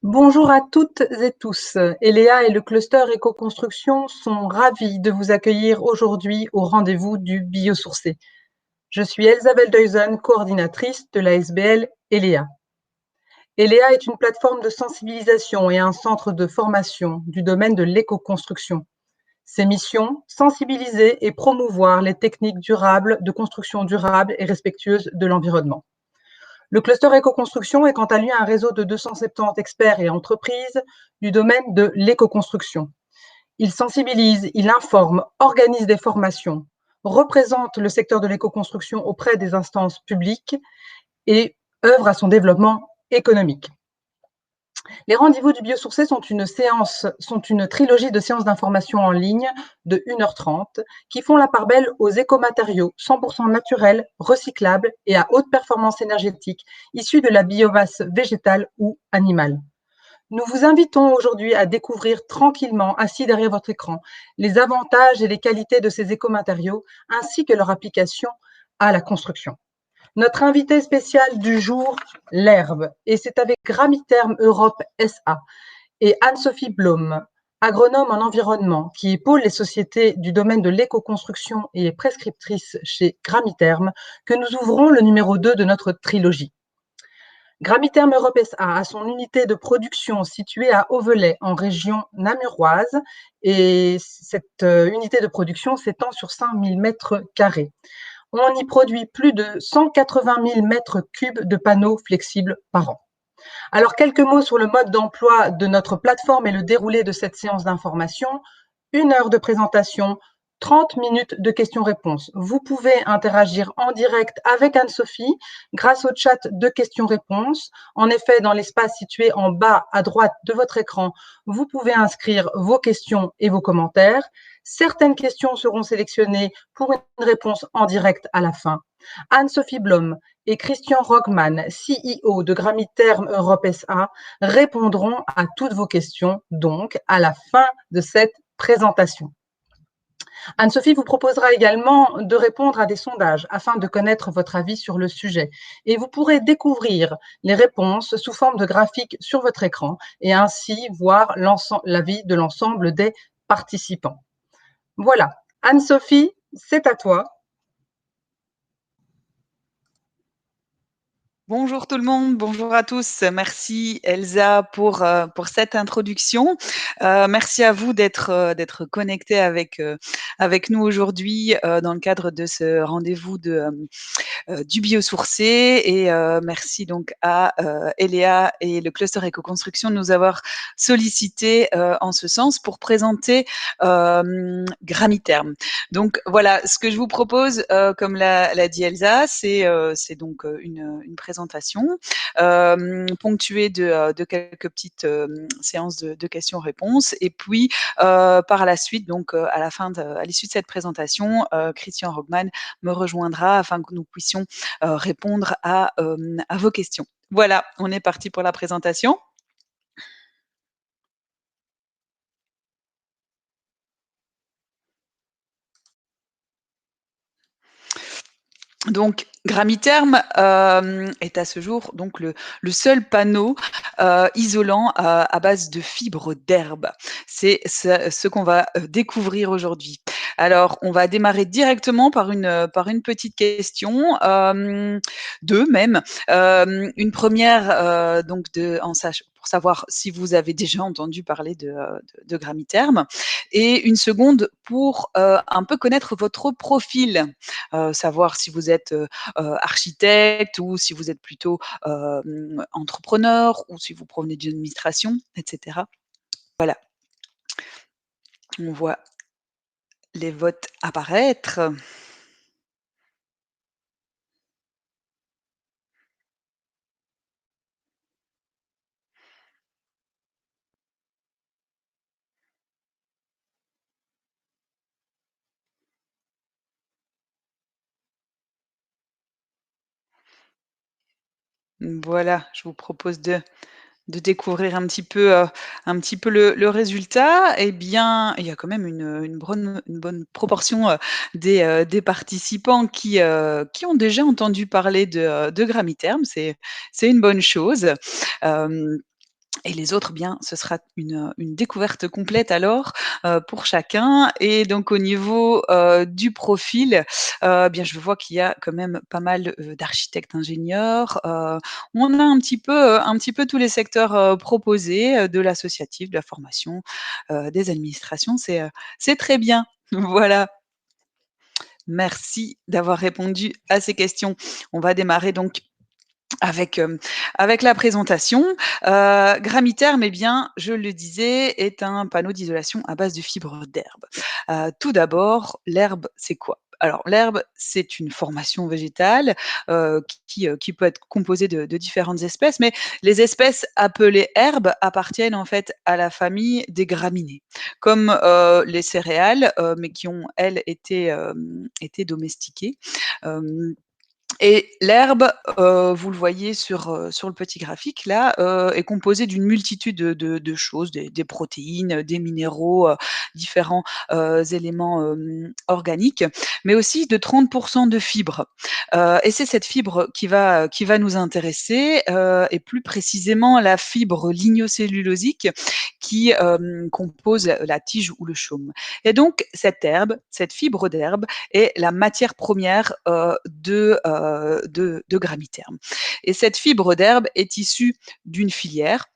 Bonjour à toutes et tous. Eléa et le cluster éco-construction sont ravis de vous accueillir aujourd'hui au rendez-vous du biosourcé. Je suis Elisabeth Deusen, coordinatrice de la SBL Eléa. Eléa est une plateforme de sensibilisation et un centre de formation du domaine de l'éco-construction. Ses missions, sensibiliser et promouvoir les techniques durables de construction durable et respectueuse de l'environnement. Le cluster éco-construction est quant à lui un réseau de 270 experts et entreprises du domaine de l'éco-construction. Il sensibilise, il informe, organise des formations, représente le secteur de l'éco-construction auprès des instances publiques et œuvre à son développement économique. Les rendez-vous du biosourcé sont une trilogie de séances d'information en ligne de 1h30 qui font la part belle aux écomatériaux 100% naturels, recyclables et à haute performance énergétique issus de la biomasse végétale ou animale. Nous vous invitons aujourd'hui à découvrir tranquillement, assis derrière votre écran, les avantages et les qualités de ces écomatériaux ainsi que leur application à la construction. Notre invité spécial du jour, l'herbe, et c'est avec Gramiterm Europe SA et Anne-Sophie Blom, agronome en environnement, qui épaule les sociétés du domaine de l'éco-construction et est prescriptrice chez Gramiterm, que nous ouvrons le numéro 2 de notre trilogie. Gramiterm Europe SA a son unité de production située à Auvelay, en région namuroise, et cette unité de production s'étend sur 5000 mètres carrés. On y produit plus de 180 000 mètres cubes de panneaux flexibles par an. Alors, quelques mots sur le mode d'emploi de notre plateforme et le déroulé de cette séance d'information. 1 heure de présentation, 30 minutes de questions-réponses. Vous pouvez interagir en direct avec Anne-Sophie grâce au chat de questions-réponses. En effet, dans l'espace situé en bas à droite de votre écran, vous pouvez inscrire vos questions et vos commentaires. Certaines questions seront sélectionnées pour une réponse en direct à la fin. Anne-Sophie Blom et Christian Rockman, CEO de Gramiterm Europe SA, répondront à toutes vos questions, donc, à la fin de cette présentation. Anne-Sophie vous proposera également de répondre à des sondages afin de connaître votre avis sur le sujet. Et vous pourrez découvrir les réponses sous forme de graphiques sur votre écran et ainsi voir l'avis de l'ensemble des participants. Voilà. Anne-Sophie, c'est à toi. Bonjour tout le monde, bonjour à tous. Merci Elsa pour cette introduction. Merci à vous d'être connectés avec nous aujourd'hui dans le cadre de ce rendez-vous du biosourcé. Et merci donc à Eléa et le cluster éco-construction de nous avoir sollicité en ce sens pour présenter Gramiterm. Donc voilà, ce que je vous propose, comme l'a dit Elsa, c'est donc une présentation ponctuée de quelques petites séances de questions-réponses. Et puis, par la suite, donc à l'issue de cette présentation, Christian Rogman me rejoindra afin que nous puissions répondre à vos questions. Voilà, on est parti pour la présentation. Donc, Gramiterm est à ce jour donc le seul panneau isolant à base de fibres d'herbe. C'est ce qu'on va découvrir aujourd'hui. Alors, on va démarrer directement par une petite question, deux même. Une première donc pour savoir si vous avez déjà entendu parler de Gramiterm, et une seconde pour un peu connaître votre profil, savoir si vous êtes architecte ou si vous êtes plutôt entrepreneur ou si vous provenez d'une administration, etc. Voilà. On voit les votes apparaître. Voilà, je vous propose de de découvrir un petit peu le résultat. Eh bien, il y a quand même une bonne proportion, des participants qui ont déjà entendu parler de Gramiterm. C'est une bonne chose. Hem Et les autres, bien, ce sera une découverte complète alors, pour chacun. Et donc au niveau, du profil, bien je vois qu'il y a quand même pas mal, d'architectes ingénieurs. On a un petit peu tous les secteurs, proposés, de l'associatif, de la formation, des administrations. C'est très bien. Voilà. Merci d'avoir répondu à ces questions. On va démarrer donc avec, avec la présentation. Gramiterm, eh bien, je le disais, est un panneau d'isolation à base de fibres d'herbe. Tout d'abord, l'herbe, c'est quoi? Alors l'herbe, c'est une formation végétale, qui peut être composée de différentes espèces, mais les espèces appelées herbes appartiennent en fait à la famille des graminées, comme, les céréales, mais qui ont, elles, été domestiquées. Hem Et l'herbe, vous le voyez sur le petit graphique là, est composée d'une multitude de choses, des protéines, des minéraux, différents, éléments, organiques, mais aussi de 30 de fibres. Et c'est cette fibre qui va nous intéresser, et plus précisément la fibre lignocellulosique qui, compose la tige ou le chaume. Et donc cette fibre d'herbe est la matière première, de Gramiterm. Et cette fibre d'herbe est issue d'une filière,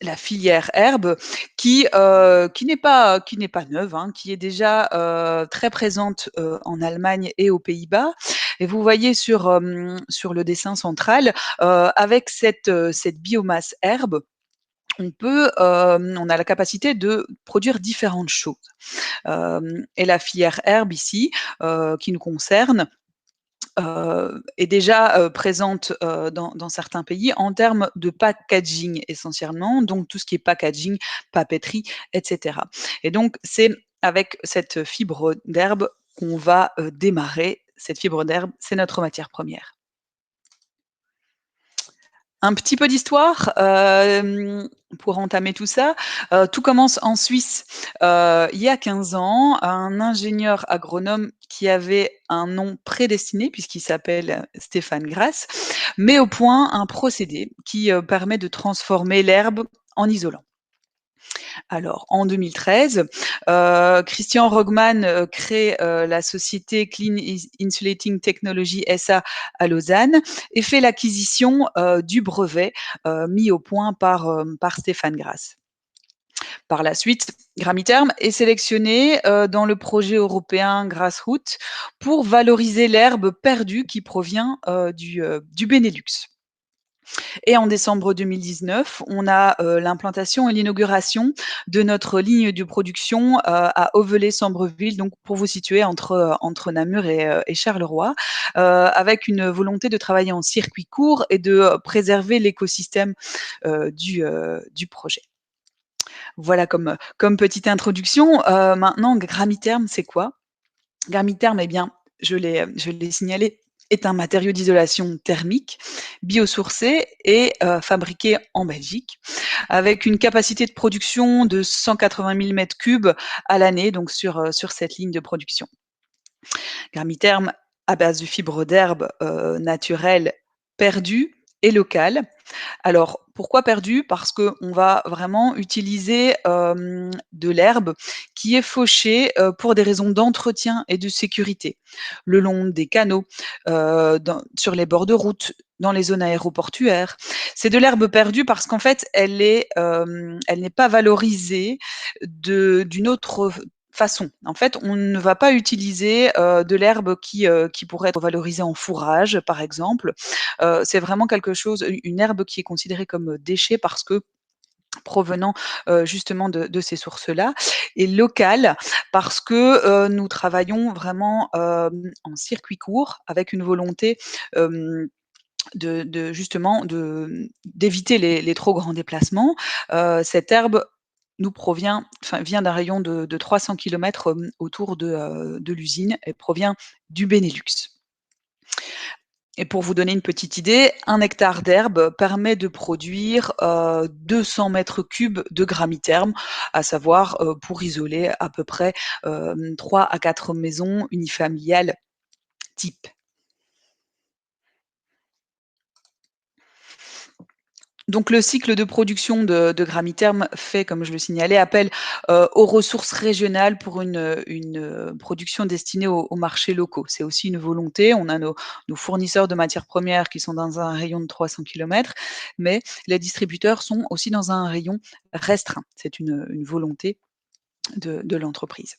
la filière herbe, qui n'est pas neuve, hein, qui est déjà, très présente, en Allemagne et aux Pays-Bas. Et vous voyez sur le dessin central, avec cette biomasse herbe, on a la capacité de produire différentes choses. Et la filière herbe ici, qui nous concerne, est déjà, présente, dans certains pays en termes de packaging essentiellement, donc tout ce qui est packaging, papeterie et cetera. Et donc c'est avec cette fibre d'herbe qu'on va, démarrer. Cette fibre d'herbe, c'est notre matière première. Un petit peu d'histoire, pour entamer tout ça. Tout commence en Suisse, il y a 15 ans. Un ingénieur agronome qui avait un nom prédestiné puisqu'il s'appelle Stéphane Grass, met au point un procédé qui, permet de transformer l'herbe en isolant. Alors, en 2013, Christian Rogman, crée, la société Clean Insulating Technology SA à Lausanne et fait l'acquisition, du brevet, mis au point par Stéphane Grass. Par la suite, Gramiterm est sélectionné, dans le projet européen Grassroot pour valoriser l'herbe perdue qui provient, du Benelux. Et en décembre 2019, on a, l'implantation et l'inauguration de notre ligne de production, à Auvelay-Sambreville, donc pour vous situer entre Namur et Charleroi, avec une volonté de travailler en circuit court et de, préserver l'écosystème, du projet. Voilà comme petite introduction. Maintenant, Gramiterm, c'est quoi? Gramiterm, eh bien, je l'ai signalé, est un matériau d'isolation thermique, biosourcé et fabriqué en Belgique, avec une capacité de production de 180 000 m3 à l'année, donc sur cette ligne de production. Gramiterm à base de fibres d'herbe, naturelles, perdues et locales. Alors, pourquoi perdu? Parce qu'on va vraiment utiliser, de l'herbe qui est fauchée, pour des raisons d'entretien et de sécurité, le long des canaux, sur les bords de route, dans les zones aéroportuaires. C'est de l'herbe perdue parce qu'en fait, elle n'est pas valorisée d'une autre façon. En fait, on ne va pas utiliser, de l'herbe qui pourrait être valorisée en fourrage, par exemple. C'est vraiment quelque chose, une herbe qui est considérée comme déchet parce que provenant, justement de ces sources-là, et locale parce que, nous travaillons vraiment, en circuit court avec une volonté, hem, de justement d'éviter les trop grands déplacements. Cette herbe vient d'un rayon de 300 kilomètres, autour de l'usine. Elle provient du Benelux. Et pour vous donner une petite idée, 1 hectare d'herbe permet de produire 200 mètres cubes de gramiterme, à savoir pour isoler à peu près 3 à 4 maisons unifamiliales type. Donc le cycle de production de Gramiterm fait, comme je le signalais, appel aux ressources régionales pour une production destinée aux marchés locaux. C'est aussi une volonté. On a nos fournisseurs de matières premières qui sont dans un rayon de 300 kilomètres, mais les distributeurs sont aussi dans un rayon restreint. C'est une volonté de l'entreprise.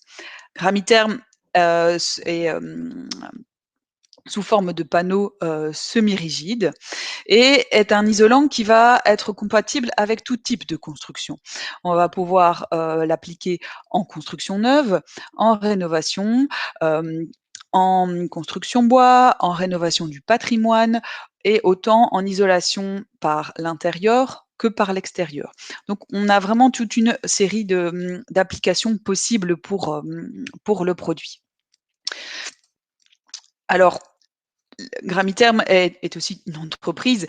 Gramiterm est sous forme de panneaux semi-rigides et est un isolant qui va être compatible avec tout type de construction. On va pouvoir l'appliquer en construction neuve, en rénovation, en construction bois, en rénovation du patrimoine et autant en isolation par l'intérieur que par l'extérieur. Donc on a vraiment toute une série d'applications possibles pour le produit. Alors, Gramiterm est aussi une entreprise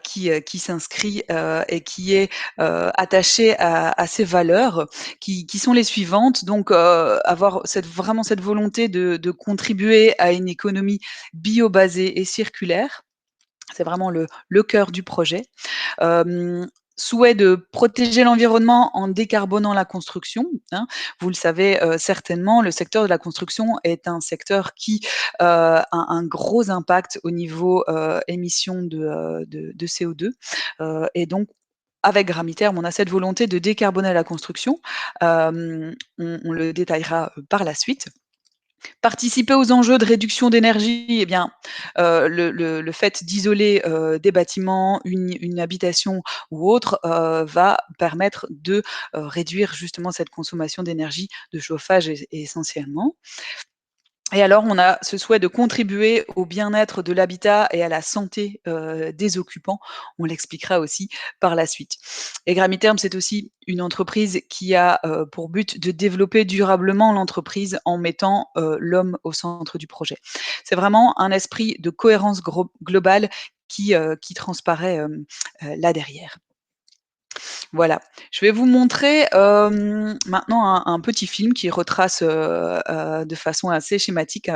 qui s'inscrit et qui est attachée à ses valeurs qui sont les suivantes. Donc, avoir vraiment cette volonté de contribuer à une économie bio-basée et circulaire. C'est vraiment le cœur du projet. Souhait de protéger l'environnement en décarbonant la construction, hein. Vous le savez certainement, le secteur de la construction est un secteur qui a un gros impact au niveau émissions de CO2. Et donc, avec Gramiterm, on a cette volonté de décarboner la construction. On le détaillera par la suite. Participer aux enjeux de réduction d'énergie, eh bien, le fait d'isoler des bâtiments, une habitation ou autre, va permettre de réduire justement cette consommation d'énergie de chauffage essentiellement. Et alors, on a ce souhait de contribuer au bien-être de l'habitat et à la santé des occupants. On l'expliquera aussi par la suite. Et Gramiterm, c'est aussi une entreprise qui a pour but de développer durablement l'entreprise en mettant l'homme au centre du projet. C'est vraiment un esprit de cohérence globale qui transparaît là derrière. Voilà. Je vais vous montrer maintenant un petit film qui retrace de façon assez schématique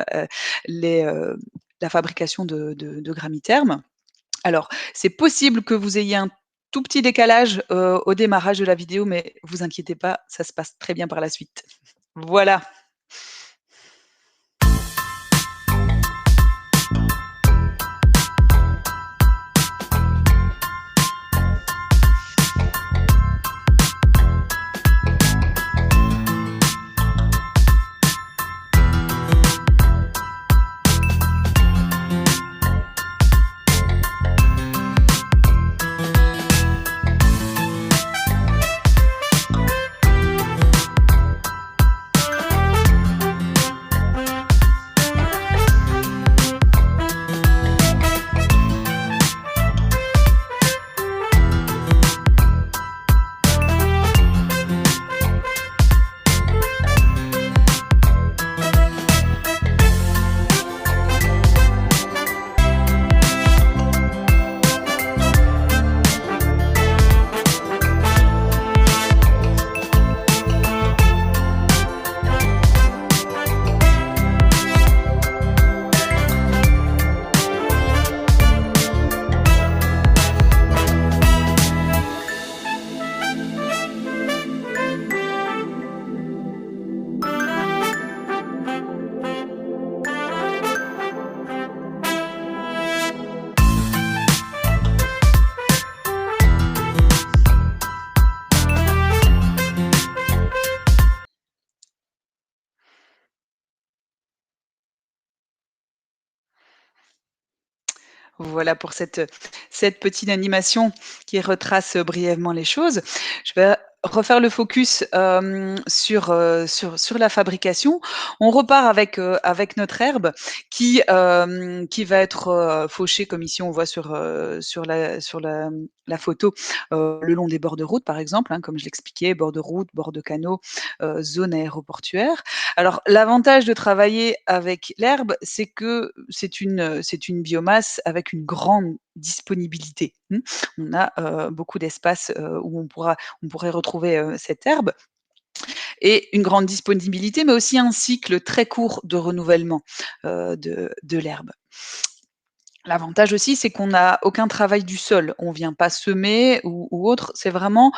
la fabrication de Gramiterm. Alors, c'est possible que vous ayez un tout petit décalage au démarrage de la vidéo, mais vous inquiétez pas, ça se passe très bien par la suite. Voilà. Voilà pour cette petite animation qui retrace brièvement les choses. Je vais refaire le focus sur la fabrication, on repart avec notre herbe qui va être fauchée comme ici on voit sur la photo le long des bords de route par exemple, hein, comme je l'expliquais, bords de route, bords de canaux, zone aéroportuaire. Alors l'avantage de travailler avec l'herbe, c'est que c'est une biomasse avec une grande disponibilité. On a beaucoup d'espace où on pourrait retrouver cette herbe et une grande disponibilité, mais aussi un cycle très court de renouvellement de l'herbe. L'avantage aussi, c'est qu'on n'a aucun travail du sol. On vient pas semer ou autre. C'est vraiment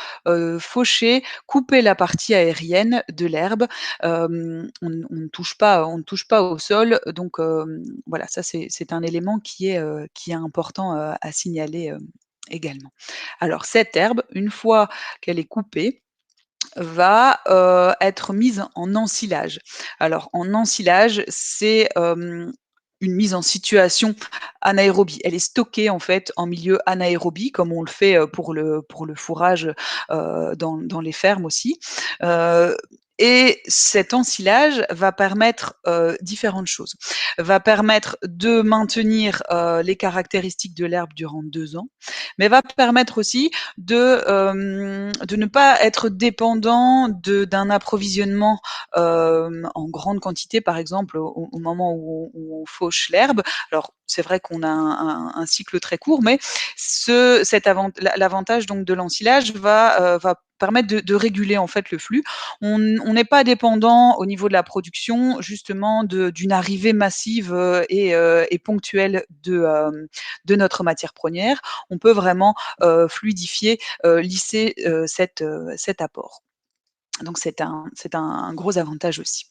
faucher, couper la partie aérienne de l'herbe. On ne touche pas au sol. Donc voilà, ça c'est un élément qui est important à signaler également. Alors cette herbe, une fois qu'elle est coupée, va être mise en ensilage. Alors en ensilage, c'est une mise en situation anaérobie. Elle est stockée en fait en milieu anaérobie, comme on le fait pour le fourrage dans les fermes aussi. Euh, et cet ensilage va permettre différentes choses. Va permettre de maintenir les caractéristiques de l'herbe durant 2 ans, mais va permettre aussi de ne pas être dépendant d'un approvisionnement en grande quantité, par exemple, au moment où on fauche l'herbe. Alors, c'est vrai qu'on a un cycle très court, mais l'avantage donc de l'ensilage va permettre de réguler en fait le flux. On n'est pas dépendant au niveau de la production justement d'une arrivée massive et ponctuelle de notre matière première. On peut vraiment fluidifier, lisser cet apport. Donc c'est un gros avantage aussi.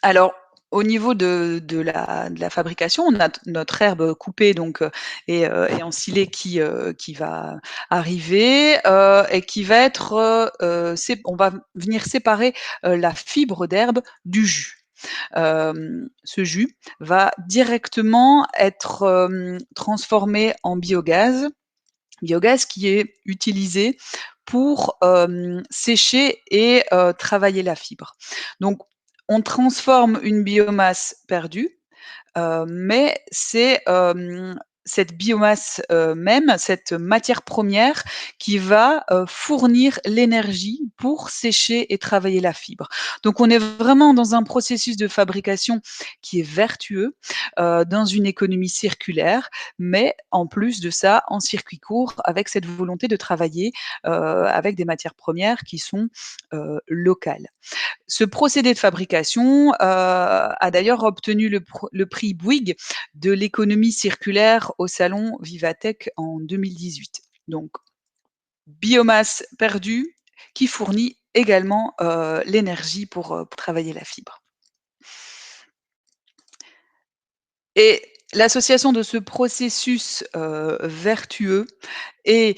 Alors, au niveau de la fabrication, on a notre herbe coupée donc et ensilée qui va arriver et qui va être, on va venir séparer la fibre d'herbe du jus. Ce jus va directement être transformé en biogaz qui est utilisé pour sécher et travailler la fibre. Donc, on transforme une biomasse perdue, mais c'est cette biomasse même, cette matière première qui va fournir l'énergie pour sécher et travailler la fibre. Donc on est vraiment dans un processus de fabrication qui est vertueux, dans une économie circulaire, mais en plus de ça, en circuit court, avec cette volonté de travailler avec des matières premières qui sont locales. Ce procédé de fabrication a d'ailleurs obtenu le prix Bouygues de l'économie circulaire au salon Vivatech en 2018. Donc, biomasse perdue qui fournit également l'énergie pour travailler la fibre. Et l'association de ce processus vertueux et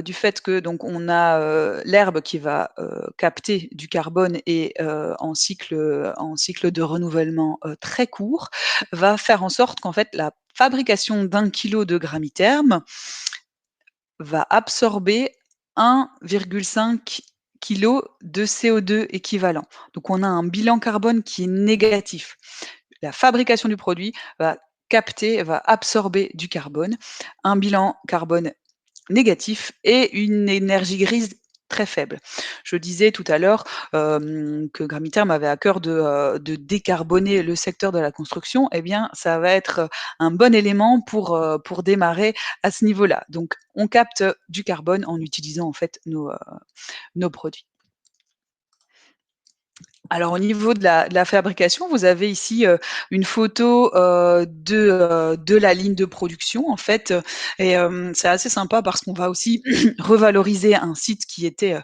du fait que donc on a l'herbe qui va capter du carbone et en cycle de renouvellement très court, va faire en sorte qu'en fait la fabrication d'1 kilo de gramiterme va absorber 1,5 kg de CO2 équivalent. Donc on a un bilan carbone qui est négatif. La fabrication du produit va capter, va absorber du carbone, un bilan carbone négatif et une énergie grise très faible. Je disais tout à l'heure que Gramiterm avait à cœur de décarboner le secteur de la construction. Eh bien, ça va être un bon élément pour démarrer à ce niveau-là. Donc, on capte du carbone en utilisant en fait nos produits. Alors au niveau de la fabrication, vous avez ici, une photo, de la ligne de production en fait, et c'est assez sympa parce qu'on va aussi revaloriser un site qui était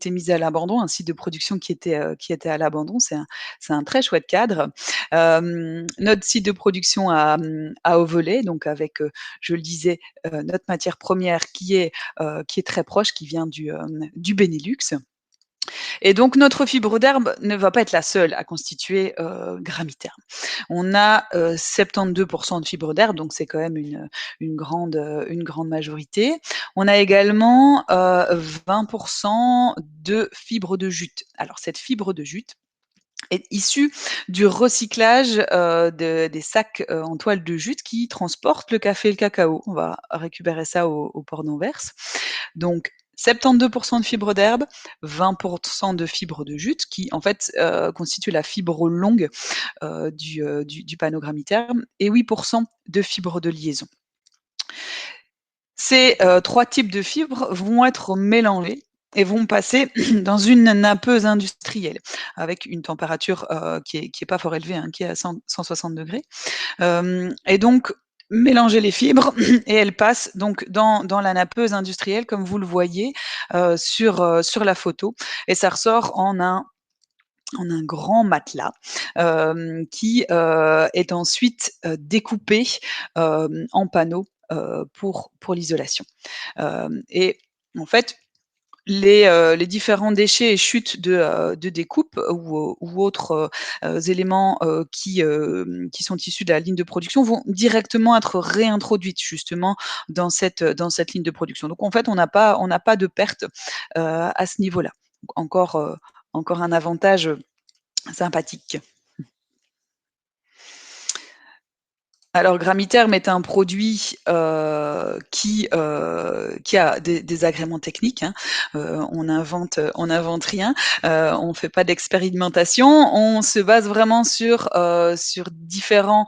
mis à l'abandon, un site de production qui était à l'abandon. C'est un très chouette cadre. Notre site de production à Auvelais, donc avec, je le disais, notre matière première qui est très proche, qui vient du Benelux. Et donc notre fibre d'herbe ne va pas être la seule à constituer, Gramiterm. On a, 72 de fibres d'herbe, donc c'est quand même une grande majorité. On a également, 20 de fibres de jute. Alors cette fibre de jute est issue du recyclage, des sacs, en toile de jute qui transportent le café et le cacao. On va récupérer ça au port d'Anvers. Donc 72 de fibres d'herbe, 20 de fibres de jute qui en fait, constituent la fibre longue, du panneau Gramiterm et 8 de fibres de liaison. Ces, 3 types de fibres vont être mélangés et vont passer dans une nappeuse industrielle avec une température, qui est pas fort élevée, hein, qui est à 160°. Et donc mélanger les fibres et elles passent donc dans la nappeuse industrielle comme vous le voyez, sur la photo et ça ressort en un grand matelas, qui, est ensuite, découpé, en panneaux, pour l'isolation. Et en fait, les différents déchets et chutes de découpe ou autres, éléments, qui sont issus de la ligne de production vont directement être réintroduites justement dans cette ligne de production. Donc en fait, on n'a pas de perte, à ce niveau-là. Encore un avantage, sympathique. Alors Gramiterm est un produit, qui a des agréments techniques, hein. On n'invente rien, on fait pas d'expérimentation. On se base vraiment sur différents,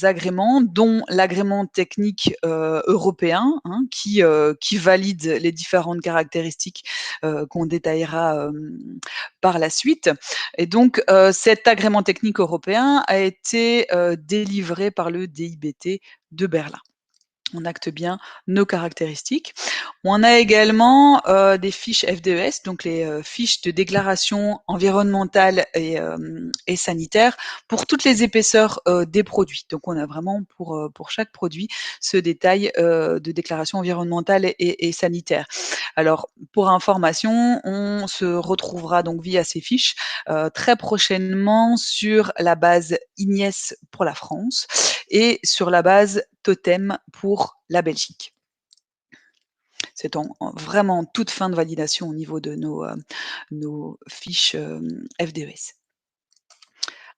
agréments, dont l'agrément technique, européen, hein, qui valide les différentes caractéristiques, qu'on détaillera, par la suite. Et donc, cet agrément technique européen a été, délivré par le DIBT de Berlin. On acte bien nos caractéristiques. On a également, des fiches FDES, donc les, fiches de déclaration environnementale et sanitaire pour toutes les épaisseurs, des produits. Donc on a vraiment pour chaque produit ce détail, de déclaration environnementale et sanitaire. Alors pour information, on se retrouvera donc via ces fiches, très prochainement sur la base IGNES pour la France et sur la base Totem pour la Belgique. C'est en vraiment toute fin de validation au niveau de nos fiches, FDES.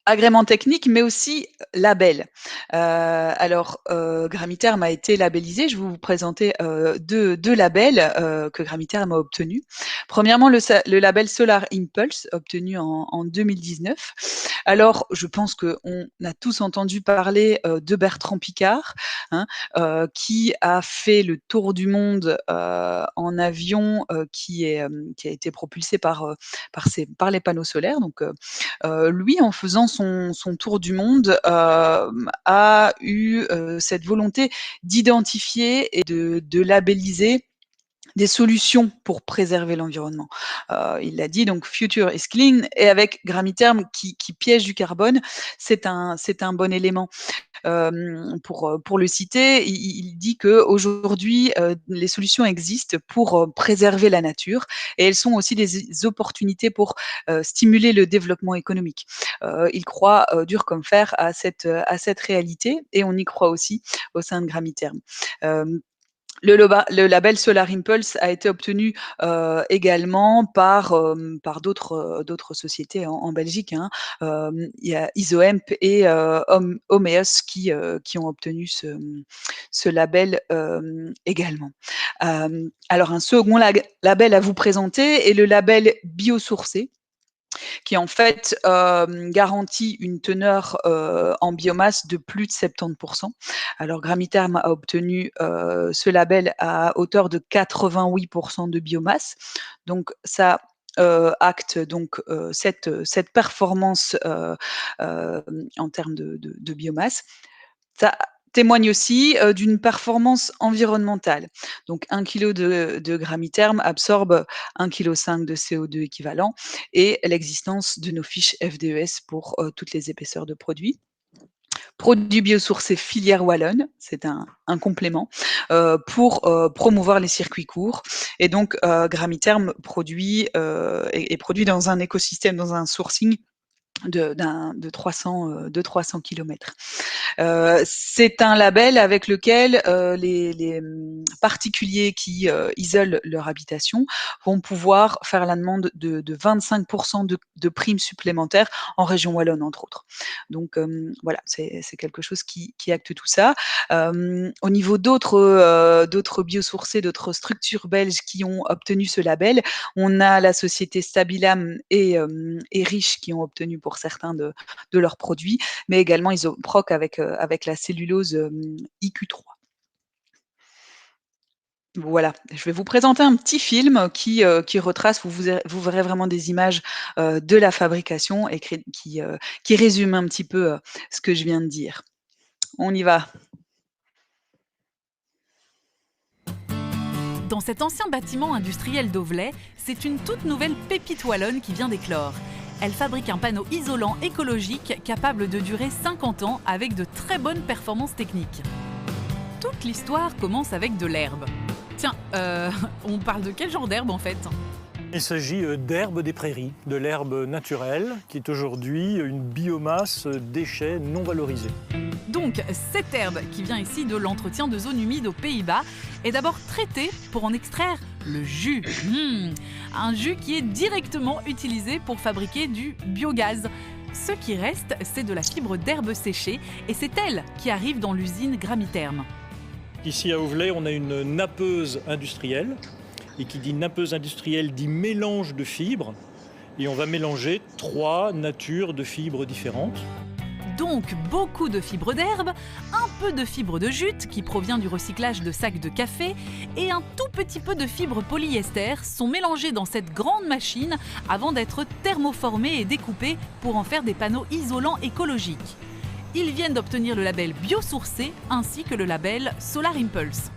Agrément technique, mais aussi label. Alors, Gramiterm a été labellisé. Je vais vous présenter, 2 labels, que Gramiterm a obtenus. Premièrement, le label Solar Impulse, obtenu en 2019. Alors, je pense qu'on a tous entendu parler, de Bertrand Piccard, hein, qui a fait le tour du monde, en avion, qui a été propulsé par les panneaux solaires. Donc, lui, en faisant son tour du monde, a eu, cette volonté d'identifier et de labelliser des solutions pour préserver l'environnement. Il l'a dit, donc future is clean et avec Gramiterm qui piège du carbone, c'est un bon élément. Pour le citer, il dit qu'aujourd'hui, les solutions existent pour, préserver la nature et elles sont aussi des opportunités pour, stimuler le développement économique. Il croit, dur comme fer à cette réalité et on y croit aussi au sein de Gramiterm. Hem le label Solar Impulse a été obtenu, également par d'autres sociétés en Belgique, hein. Il y a Isoemp et Homeos qui ont obtenu ce label, également. Alors un second label à vous présenter est le label Biosourcé qui en fait garantit une teneur en biomasse de plus de 70%. Alors Gramiterm a obtenu ce label à hauteur de 88% de biomasse. Donc ça acte donc cette performance en termes de biomasse. Ça témoigne aussi, d'une performance environnementale. Donc 1 kilo de Gramiterm absorbe 1,5 kg de CO2 équivalent et l'existence de nos fiches FDES pour, toutes les épaisseurs de produits. Produits biosourcés filière wallonne, c'est un complément, pour, promouvoir les circuits courts et donc Gramiterm produit, est produit dans un écosystème, dans un sourcing de 300 kilomètres. C'est un label avec lequel les particuliers qui isolent leur habitation vont pouvoir faire la demande de 25% de primes supplémentaires en région wallonne, entre autres. Donc voilà, c'est quelque chose qui acte tout ça. Au niveau d'autres biosourcés, d'autres structures belges qui ont obtenu ce label, on a la société Stabilam et Riche qui ont obtenu pour certains de leurs produits, mais également Isoproc avec la cellulose IQ3. Voilà, je vais vous présenter un petit film qui retrace, vous verrez vraiment des images de la fabrication et qui résume un petit peu ce que je viens de dire. On y va. Dans cet ancien bâtiment industriel d'Auvelais, c'est une toute nouvelle pépite wallonne qui vient d'éclore. Elle fabrique un panneau isolant écologique capable de durer 50 ans avec de très bonnes performances techniques. Toute l'histoire commence avec de l'herbe. Tiens, on parle de quel genre d'herbe en fait ? Il s'agit d'herbe des prairies, de l'herbe naturelle, qui est aujourd'hui une biomasse déchet non valorisée. Donc, cette herbe qui vient ici de l'entretien de zones humides aux Pays-Bas est d'abord traitée pour en extraire le jus. Un jus qui est directement utilisé pour fabriquer du biogaz. Ce qui reste, c'est de la fibre d'herbe séchée et c'est elle qui arrive dans l'usine Gramiterm. Ici à Auvelais, on a une nappeuse industrielle. Et qui dit nappeuse industrielle dit mélange de fibres. Et on va mélanger 3 natures de fibres différentes. Donc beaucoup de fibres d'herbe, un peu de fibres de jute qui provient du recyclage de sacs de café et un tout petit peu de fibres polyester sont mélangés dans cette grande machine avant d'être thermoformés et découpés pour en faire des panneaux isolants écologiques. Ils viennent d'obtenir le label biosourcé ainsi que le label Solar Impulse.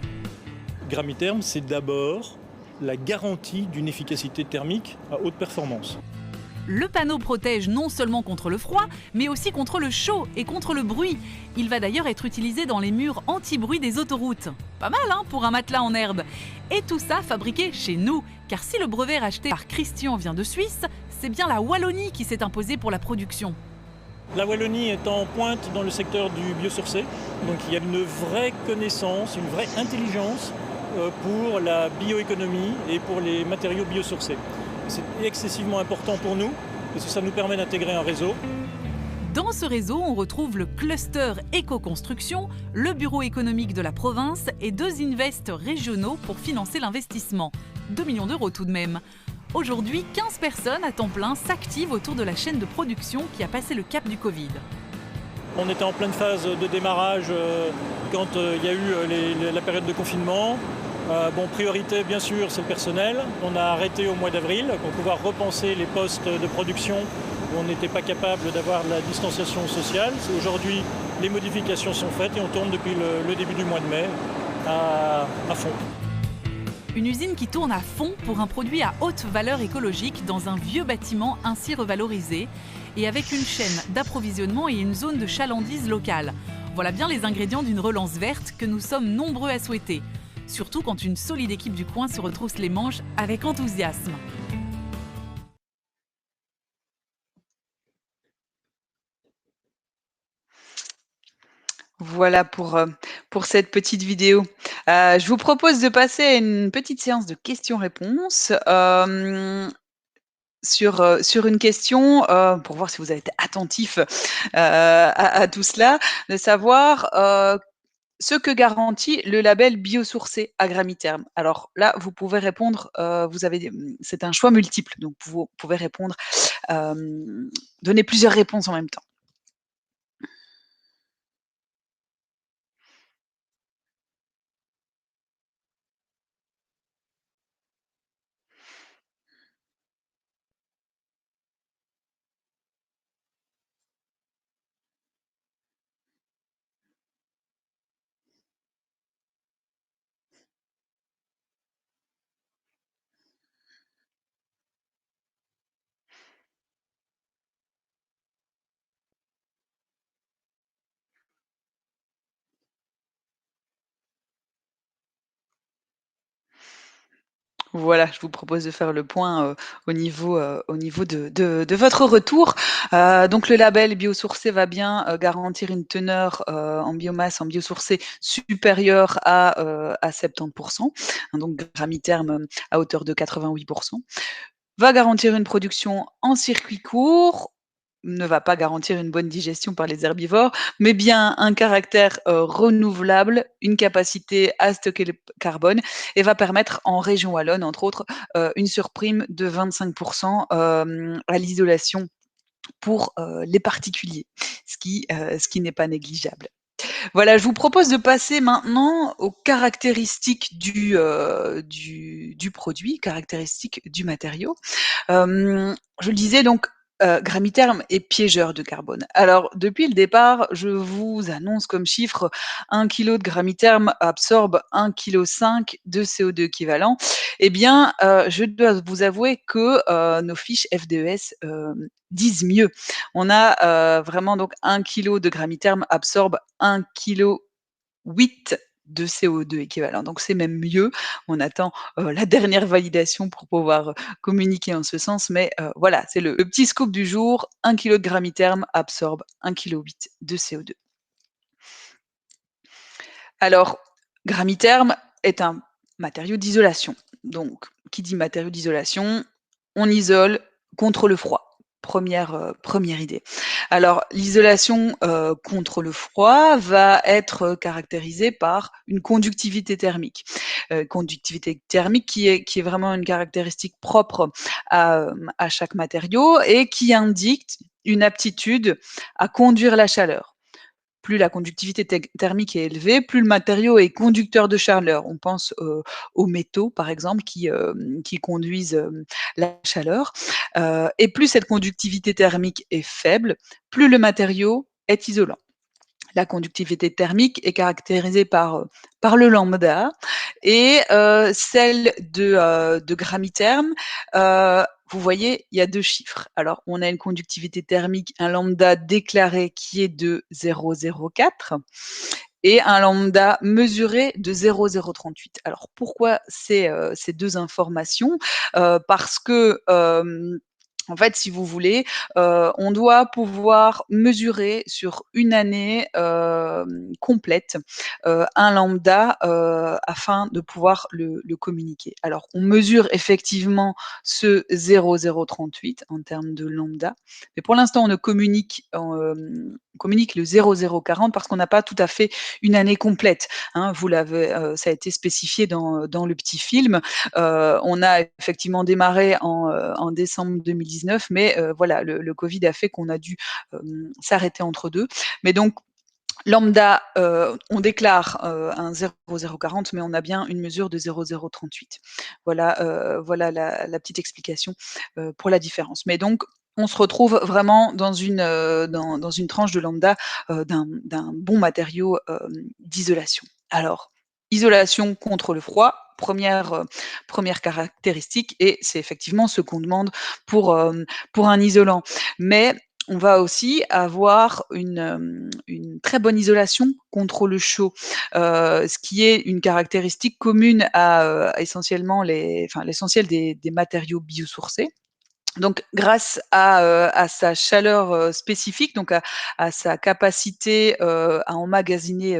Gramiterm, c'est d'abord la garantie d'une efficacité thermique à haute performance. Le panneau protège non seulement contre le froid, mais aussi contre le chaud et contre le bruit. Il va d'ailleurs être utilisé dans les murs anti-bruit des autoroutes. Pas mal pour un matelas en herbe. Et tout ça fabriqué chez nous, car si le brevet racheté par Christian vient de Suisse, c'est bien la Wallonie qui s'est imposée pour la production. La Wallonie est en pointe dans le secteur du biosourcé, donc il y a une vraie connaissance, une vraie intelligence pour la bioéconomie et pour les matériaux biosourcés. C'est excessivement important pour nous parce que ça nous permet d'intégrer un réseau. Dans ce réseau, on retrouve le cluster éco-construction, le bureau économique de la province et 2 invests régionaux pour financer l'investissement. 2 millions d'euros tout de même. Aujourd'hui, 15 personnes à temps plein s'activent autour de la chaîne de production qui a passé le cap du Covid. On était en pleine phase de démarrage quand il y a eu la période de confinement. Priorité, bien sûr, c'est le personnel. On a arrêté au mois d'avril pour pouvoir repenser les postes de production où on n'était pas capable d'avoir de la distanciation sociale. Aujourd'hui, les modifications sont faites et on tourne depuis le début du mois de mai à fond. Une usine qui tourne à fond pour un produit à haute valeur écologique dans un vieux bâtiment ainsi revalorisé et avec une chaîne d'approvisionnement et une zone de chalandise locale. Voilà bien les ingrédients d'une relance verte que nous sommes nombreux à souhaiter. Surtout quand une solide équipe du coin se retrousse les manches avec enthousiasme. Voilà pour cette petite vidéo. Je vous propose de passer à une petite séance de questions-réponses, sur une question, pour voir si vous avez été attentifs, à tout cela, de savoir, ce que garantit le label biosourcé à Gramiterm. Alors là, vous pouvez répondre, c'est un choix multiple, donc vous pouvez répondre, donner plusieurs réponses en même temps. Voilà, je vous propose de faire le point au niveau de votre retour. Donc le label biosourcé va bien garantir une teneur en biomasse, en biosourcé supérieure à 70%, hein, donc grammitherme à hauteur de 88%. Va garantir une production en circuit court, ne va pas garantir une bonne digestion par les herbivores, mais bien un caractère renouvelable, une capacité à stocker le carbone et va permettre en région wallonne, entre autres, une surprime de 25% à l'isolation pour les particuliers, ce qui n'est pas négligeable. Voilà, je vous propose de passer maintenant aux caractéristiques du produit, caractéristiques du matériau. Je le disais donc, Grammitherm est piégeur de carbone. Alors, depuis le départ, je vous annonce comme chiffre 1 kg de Grammitherm absorbe 1,5 kg de CO2 équivalent. Eh bien, je dois vous avouer que nos fiches FDES disent mieux. On a vraiment donc 1 kg de Grammitherm absorbe 1,8 kg de CO2 équivalent. Donc c'est même mieux. On attend la dernière validation pour pouvoir communiquer en ce sens. Mais voilà, c'est le petit scoop du jour. 1 kg de Grammitherm absorbe 1,8 kg de CO2. Alors, Grammitherm est un matériau d'isolation. Donc, qui dit matériau d'isolation, on isole contre le froid. Première idée. Alors, l'isolation contre le froid va être caractérisée par une conductivité thermique. Conductivité thermique qui est vraiment une caractéristique propre à chaque matériau et qui indique une aptitude à conduire la chaleur. Plus la conductivité thermique est élevée, plus le matériau est conducteur de chaleur. On pense aux métaux, par exemple, qui conduisent la chaleur. Et plus cette conductivité thermique est faible, plus le matériau est isolant. La conductivité thermique est caractérisée par le lambda et celle de Grammitherm, vous voyez, il y a 2 chiffres. Alors, on a une conductivité thermique, un lambda déclaré qui est de 0,04 et un lambda mesuré de 0,038. Alors, pourquoi ces 2 informations? Parce que, en fait, si vous voulez, on doit pouvoir mesurer sur une année complète un lambda afin de pouvoir le communiquer. Alors, on mesure effectivement ce 0,038 en termes de lambda, mais pour l'instant, on communique le 0,040 parce qu'on n'a pas tout à fait une année complète. Hein. Vous l'avez, ça a été spécifié dans le petit film. On a effectivement démarré en décembre 2019, mais voilà, le Covid a fait qu'on a dû s'arrêter entre deux. Mais donc, lambda, on déclare un 0,040, mais on a bien une mesure de 0,038. Voilà la petite explication pour la différence. Mais donc, on se retrouve vraiment dans une tranche de lambda d'un bon matériau d'isolation. Alors, isolation contre le froid, première caractéristique, et c'est effectivement ce qu'on demande pour un isolant. Mais on va aussi avoir une très bonne isolation contre le chaud, ce qui est une caractéristique commune à essentiellement l'essentiel des matériaux biosourcés. Donc, grâce à sa chaleur spécifique, donc à sa capacité à emmagasiner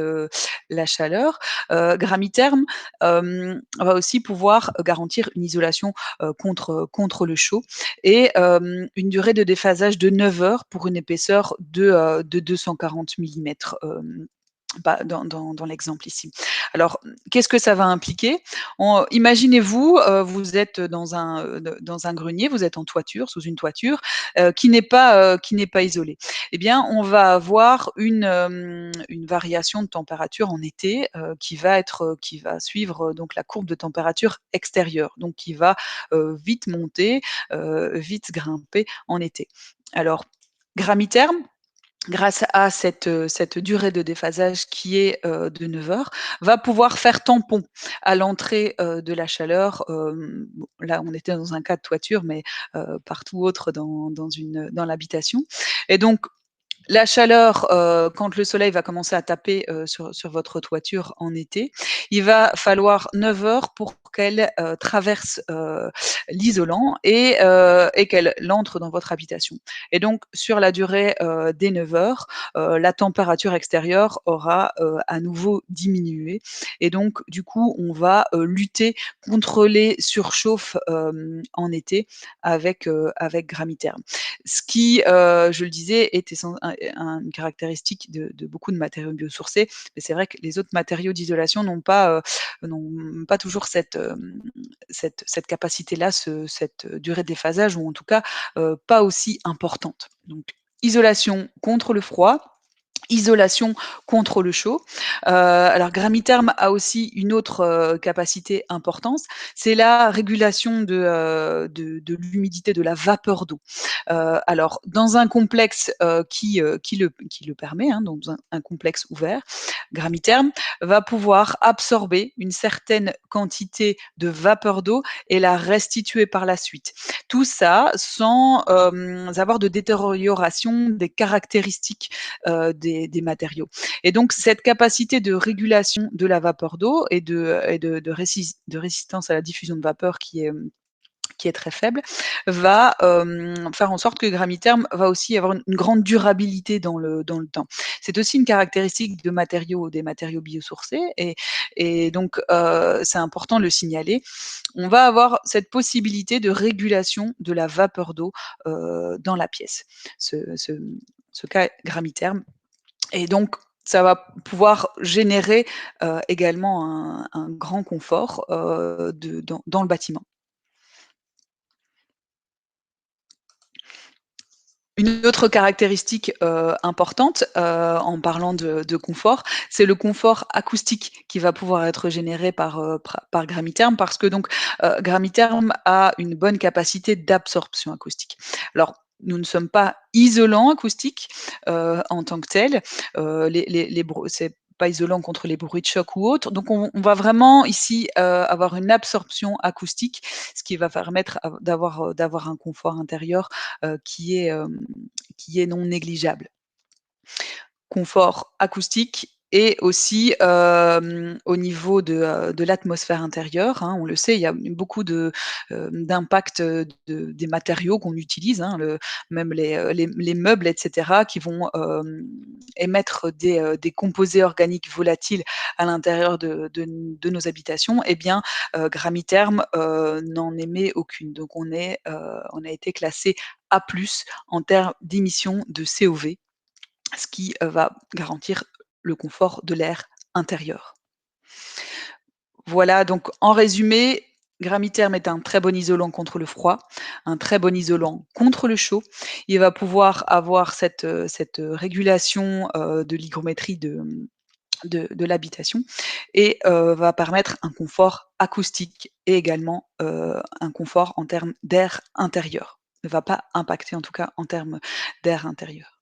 la chaleur, Grammitherm va aussi pouvoir garantir une isolation contre le chaud et une durée de déphasage de 9 heures pour une épaisseur de 240 millimètres. Dans l'exemple ici. Alors, qu'est-ce que ça va impliquer? Imaginez-vous, vous êtes dans un grenier, vous êtes en toiture, sous une toiture qui n'est pas isolée. Eh bien, on va avoir une variation de température en été qui va suivre donc la courbe de température extérieure, donc qui va vite monter, vite grimper en été. Alors, Grammitherm, grâce à cette durée de déphasage qui est de 9 heures, va pouvoir faire tampon à l'entrée de la chaleur. Bon, là, on était dans un cas de toiture, mais partout autre dans l'habitation. Et donc, la chaleur, quand le soleil va commencer à taper sur votre toiture en été, il va falloir 9 heures pour qu'elle traverse l'isolant et qu'elle entre dans votre habitation. Et donc, sur la durée des 9 heures, la température extérieure aura à nouveau diminué. Et donc, du coup, on va lutter contre les surchauffes en été avec Gramitherm. Ce qui, je le disais, est une caractéristique de beaucoup de matériaux biosourcés, mais c'est vrai que les autres matériaux d'isolation n'ont pas toujours cette capacité-là, cette durée de déphasage, ou en tout cas pas aussi importante. Donc, isolation contre le froid, isolation contre le chaud. Alors Gramitherm a aussi une autre capacité importante, c'est la régulation de l'humidité, de la vapeur d'eau. Alors dans un complexe qui le permet, hein, dans un complexe ouvert, Gramitherm va pouvoir absorber une certaine quantité de vapeur d'eau et la restituer par la suite. Tout ça sans avoir de détérioration des caractéristiques des matériaux. Et donc, cette capacité de régulation de la vapeur d'eau et de résistance à la diffusion de vapeur qui est très faible, va faire en sorte que Gramitherm va aussi avoir une grande durabilité dans le temps. C'est aussi une caractéristique des matériaux biosourcés, et donc c'est important de le signaler. On va avoir cette possibilité de régulation de la vapeur d'eau dans la pièce. Ce cas Gramitherm. Et donc, ça va pouvoir générer également un grand confort dans le bâtiment. Une autre caractéristique importante en parlant de confort, c'est le confort acoustique qui va pouvoir être généré par Gramitherm, parce que donc Gramitherm a une bonne capacité d'absorption acoustique. Alors, nous ne sommes pas isolants acoustiques en tant que tels. C'est pas isolant contre les bruits de choc ou autres. Donc, on va vraiment ici avoir une absorption acoustique, ce qui va permettre d'avoir un confort intérieur qui est non négligeable. Confort acoustique, et aussi au niveau de l'atmosphère intérieure, hein, on le sait, il y a beaucoup d'impact des matériaux qu'on utilise, hein, même les meubles, etc., qui vont émettre des composés organiques volatiles à l'intérieur de nos habitations. Eh bien, Gramitherm n'en émet aucune. Donc, on a été classé A+ en termes d'émissions de COV, ce qui va garantir le confort de l'air intérieur. Voilà, donc en résumé, Gramitherm est un très bon isolant contre le froid, un très bon isolant contre le chaud. Il va pouvoir avoir cette régulation de l'hygrométrie de l'habitation, et va permettre un confort acoustique et également un confort en termes d'air intérieur. Ne va pas impacter en tout cas en termes d'air intérieur.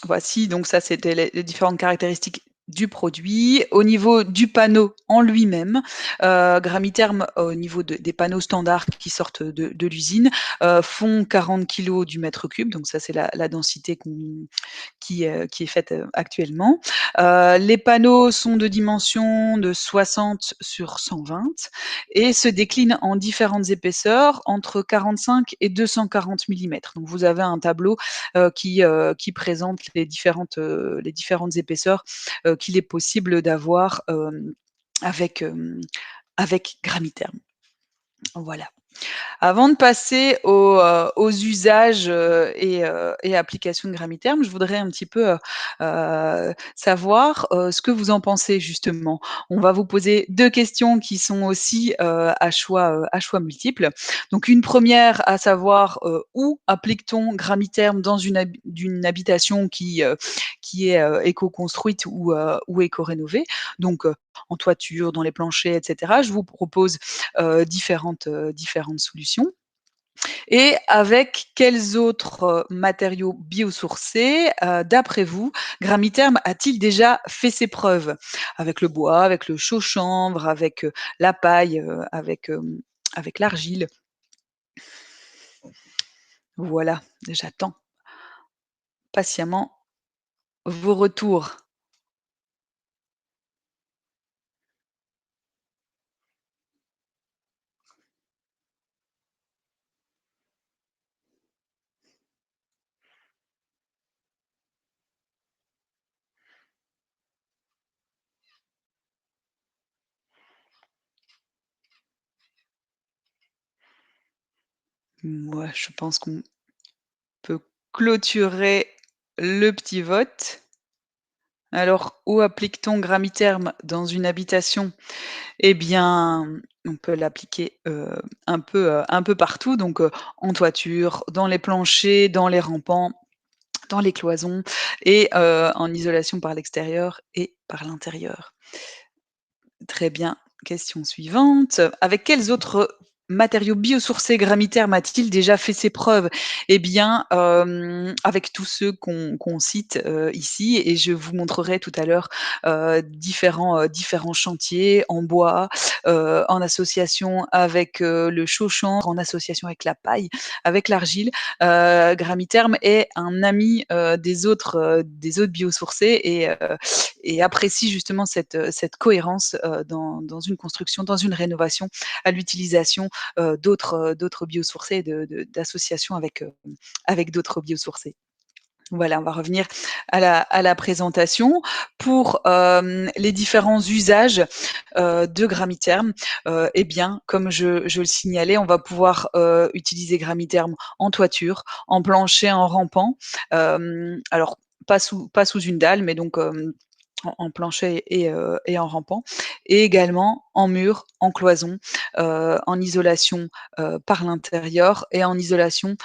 Voici, donc ça, c'était les différentes caractéristiques du produit. Au niveau du panneau en lui-même, Gramitherm, au niveau des panneaux standards qui sortent de l'usine, font 40 kg du mètre cube. Donc ça, c'est la densité qui est faite actuellement. Les panneaux sont de dimension de 60 sur 120 et se déclinent en différentes épaisseurs, entre 45 et 240 mm. Donc vous avez un tableau qui présente les différentes épaisseurs qu'il est possible d'avoir avec Gramitherm. Voilà. Avant de passer aux usages et applications de Gramitherm, je voudrais un petit peu savoir ce que vous en pensez justement. On va vous poser 2 questions qui sont aussi à choix multiples. Donc une première, à savoir où applique-t-on Gramitherm dans une habitation qui est éco-construite ou éco-rénovée, donc en toiture, dans les planchers, etc. Je vous propose différentes solutions. Et avec quels autres matériaux biosourcés, d'après vous, Gramitherm a-t-il déjà fait ses preuves? Avec le bois, avec le chaux-chanvre, avec la paille, avec l'argile? Voilà, j'attends patiemment vos retours. Moi, je pense qu'on peut clôturer le petit vote. Alors, où applique-t-on Gramiterme dans une habitation? Eh bien, on peut l'appliquer, un peu partout, donc en toiture, dans les planchers, dans les rampants, dans les cloisons et en isolation par l'extérieur et par l'intérieur. Très bien. Question suivante. Avec quels autres matériaux biosourcés Gramiterme a-t-il déjà fait ses preuves? Eh bien, avec tous ceux qu'on cite, ici et je vous montrerai tout à l'heure, différents chantiers en bois, en association avec, le chaux-chanvre, en association avec la paille, avec l'argile. Gramiterme est un ami, des autres biosourcés et apprécie justement cette cohérence dans une construction, dans une rénovation, à l'utilisation d'autres biosourcés et d'associations avec d'autres biosourcés. Voilà, on va revenir à la présentation. Pour les différents usages de Gramiterme, eh bien, comme je le signalais, on va pouvoir utiliser Gramiterme en toiture, en plancher, en rampant. Alors, pas sous une dalle, mais donc en plancher et en rampant, et également en mur, en cloison, en isolation par l'intérieur et en isolation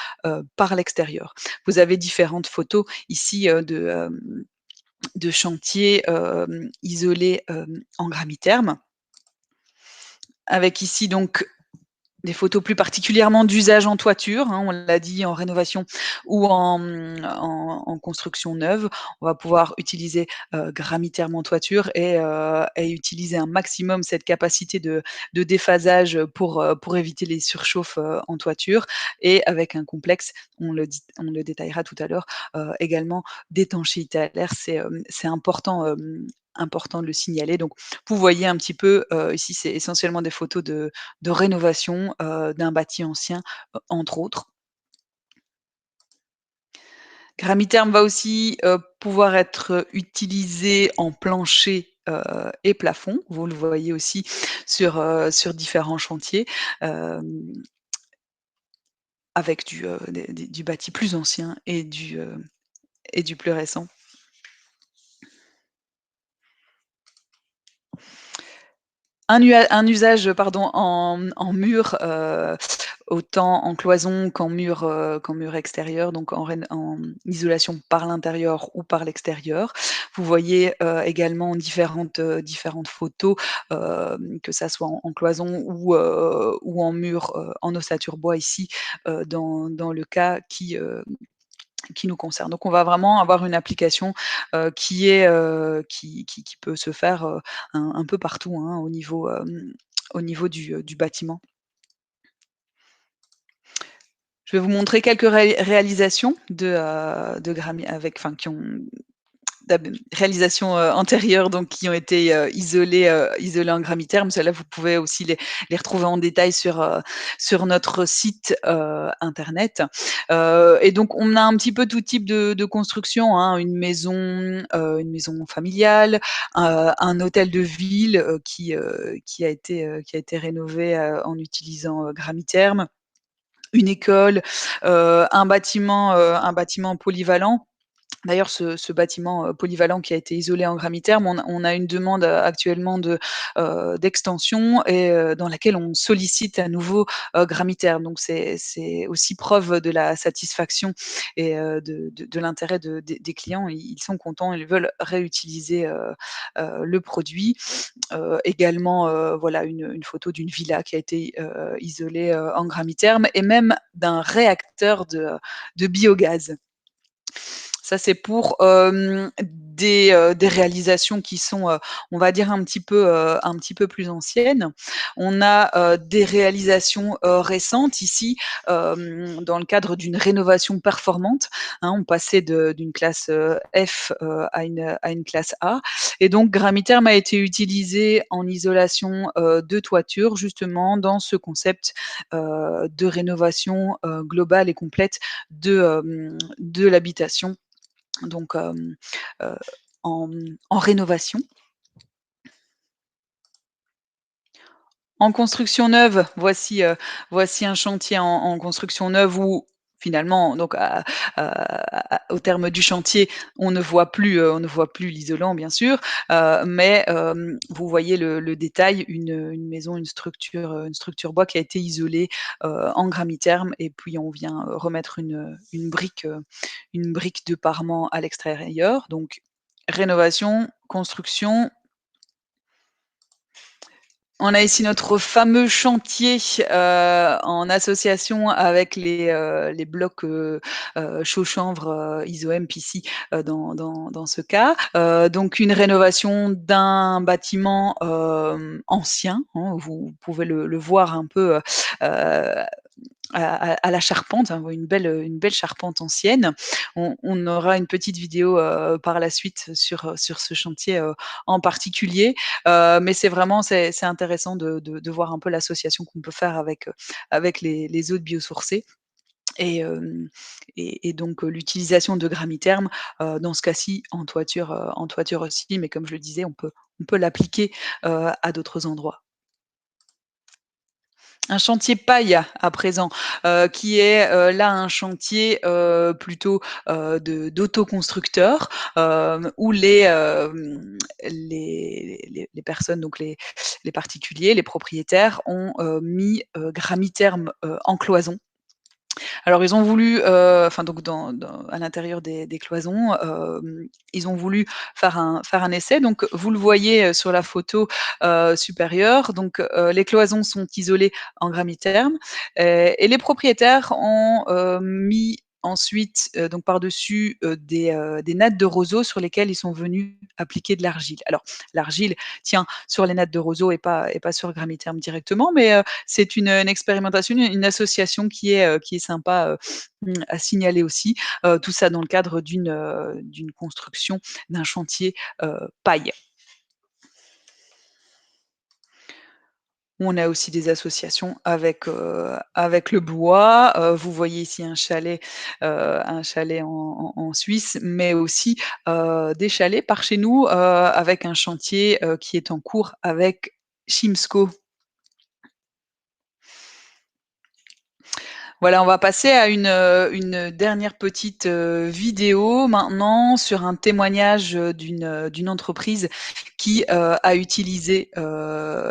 par l'extérieur. Vous avez différentes photos ici de chantiers isolés en Gramiterme, avec ici donc des photos plus particulièrement d'usage en toiture, hein, on l'a dit, en rénovation ou en construction neuve. On va pouvoir utiliser Gramiterme en toiture et utiliser un maximum cette capacité de déphasage pour éviter les surchauffes en toiture. Et avec un complexe, on le détaillera tout à l'heure, également d'étanchéité à l'air. C'est important de le signaler. Donc, vous voyez un petit peu, ici, c'est essentiellement des photos de rénovation, d'un bâti ancien, entre autres. Gramiterme va aussi, pouvoir être utilisé en plancher, et plafond. Vous le voyez aussi sur différents chantiers, avec du bâti plus ancien et du plus récent. Un usage, pardon, en mur, autant en cloison qu'en mur extérieur, donc en isolation par l'intérieur ou par l'extérieur. Vous voyez, également différentes photos, que ça soit en cloison ou en mur, en ossature bois ici, dans le cas qui nous concerne. Donc on va vraiment avoir une application, qui peut se faire, un peu partout, hein, au niveau du bâtiment. Je vais vous montrer quelques réalisations de Grami avec enfin qui ont réalisations antérieures donc qui ont été isolées en Gramiterme. Celles-là, vous pouvez aussi les retrouver en détail sur notre site internet. Et donc, on a un petit peu tout type de construction, hein, une maison familiale, un hôtel de ville qui a été rénové en utilisant Gramiterme, une école, un bâtiment polyvalent. D'ailleurs, ce bâtiment, polyvalent qui a été isolé en Gramiterme, on a une demande, actuellement d'extension et dans laquelle on sollicite à nouveau, Gramiterme. Donc c'est aussi preuve de la satisfaction et de l'intérêt des clients. Ils sont contents, ils veulent réutiliser, le produit. Également, voilà une photo d'une villa qui a été, isolée, en Gramiterme et même d'un réacteur de biogaz. Ça, c'est pour des réalisations qui sont, on va dire un petit peu plus anciennes. On a, des réalisations, récentes ici, dans le cadre d'une rénovation performante, hein. On passait d'une classe, F, à une classe A et donc Gramiterm a été utilisé en isolation, de toiture justement dans ce concept, de rénovation, globale et complète de l'habitation, donc en rénovation. En construction neuve, voici un chantier en construction neuve où finalement donc au terme du chantier, on ne voit plus l'isolant bien sûr, mais vous voyez le détail, une maison, une structure bois qui a été isolée, en Gramiterm et puis on vient, remettre une brique de parement à l'extérieur, donc rénovation, construction. On a ici notre fameux chantier, en association avec les blocs, chaux-chanvre, ISOEMP ici, dans ce cas. Donc une rénovation d'un bâtiment, ancien, hein, vous pouvez le voir un peu, à la charpente, hein, une belle charpente ancienne. On aura une petite vidéo, par la suite sur ce chantier, en particulier. Mais c'est intéressant de voir un peu l'association qu'on peut faire avec les eaux de biosourcées et donc l'utilisation de Gramiterm, dans ce cas-ci en toiture aussi, mais comme je le disais, on peut l'appliquer, à d'autres endroits. Un chantier paille à présent, qui est, là un chantier, plutôt, d'autoconstructeurs, où les personnes, donc les particuliers, les propriétaires ont, mis, Gramiterm, en cloison. Alors ils ont voulu, enfin donc à l'intérieur des cloisons, ils ont voulu faire un essai. Donc vous le voyez, sur la photo, supérieure. Donc, les cloisons sont isolées en Gramiterm, et les propriétaires ont, mis ensuite, donc par-dessus, des nattes de roseaux sur lesquelles ils sont venus appliquer de l'argile. Alors l'argile tient sur les nattes de roseaux et pas sur Gramiterm directement, mais, c'est une expérimentation, une association qui est sympa, à signaler aussi. Tout ça dans le cadre d'une construction, d'un chantier, paille. On a aussi des associations avec le bois. Vous voyez ici un chalet en Suisse, mais aussi, des chalets par chez nous, avec un chantier, qui est en cours avec Chimsco. Voilà, on va passer à une dernière petite, vidéo maintenant sur un témoignage, d'une entreprise qui, a utilisé,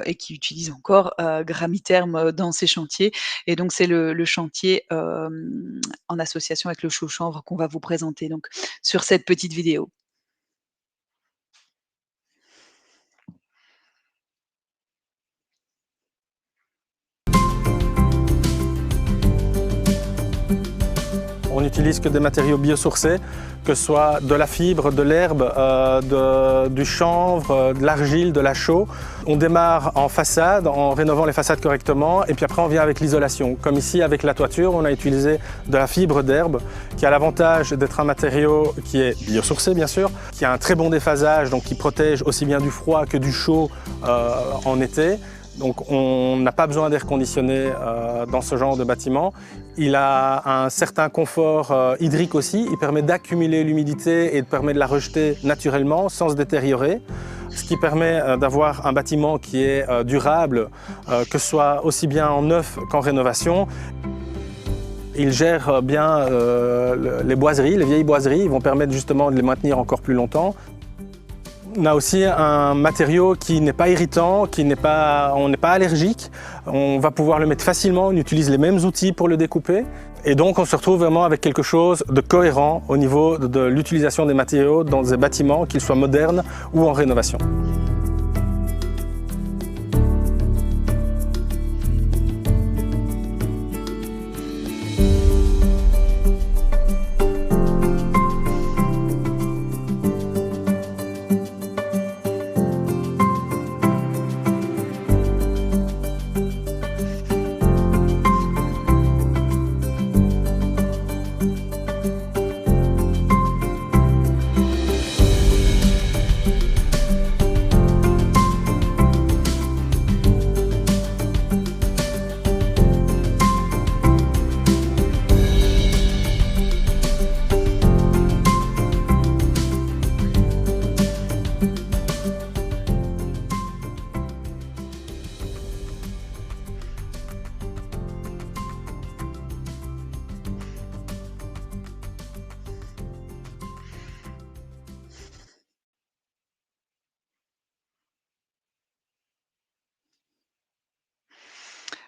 et qui utilise encore, Gramiterm, dans ses chantiers et donc c'est le chantier, en association avec le chaux-chanvre qu'on va vous présenter donc sur cette petite vidéo. On n'utilise que des matériaux biosourcés, que ce soit de la fibre, de l'herbe, du chanvre, de l'argile, de la chaux. On démarre en façade, en rénovant les façades correctement, et puis après on vient avec l'isolation. Comme ici avec la toiture, on a utilisé de la fibre d'herbe, qui a l'avantage d'être un matériau qui est biosourcé bien sûr, qui a un très bon déphasage, donc qui protège aussi bien du froid que du chaud en été. Donc on n'a pas besoin d'air conditionné dans ce genre de bâtiment. Il a un certain confort hydrique aussi, il permet d'accumuler l'humidité et permet de la rejeter naturellement sans se détériorer. Ce qui permet d'avoir un bâtiment qui est durable, que ce soit aussi bien en neuf qu'en rénovation. Il gère bien les boiseries, les vieilles boiseries, ils vont permettre justement de les maintenir encore plus longtemps. On a aussi un matériau qui n'est pas irritant, on n'est pas allergique. On va pouvoir le mettre facilement, on utilise les mêmes outils pour le découper. Et donc on se retrouve vraiment avec quelque chose de cohérent au niveau de l'utilisation des matériaux dans des bâtiments, qu'ils soient modernes ou en rénovation.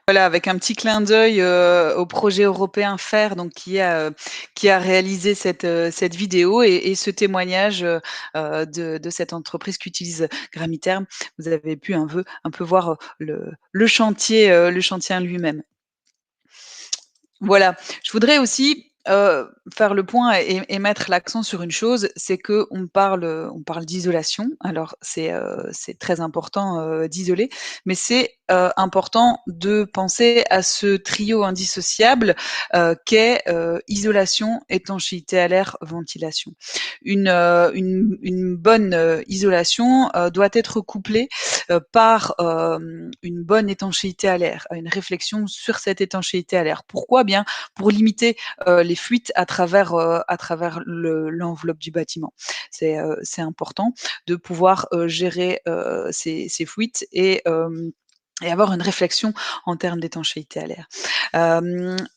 Voilà, avec un petit clin d'œil au projet européen FAIR, donc qui a réalisé cette vidéo et ce témoignage de cette entreprise qui utilise Gramiterm. Vous avez pu un peu voir le chantier en lui-même. Voilà. Je voudrais aussi faire le point et mettre l'accent sur une chose, c'est qu'on parle d'isolation. Alors c'est très important d'isoler, mais c'est important de penser à ce trio indissociable qu'est isolation, étanchéité à l'air, ventilation. Une bonne isolation doit être couplée par une bonne étanchéité à l'air, une réflexion sur cette étanchéité à l'air. Pourquoi? Bien pour limiter les fuites à travers l'enveloppe du bâtiment. C'est important de pouvoir gérer ces fuites et avoir une réflexion en termes d'étanchéité à l'air.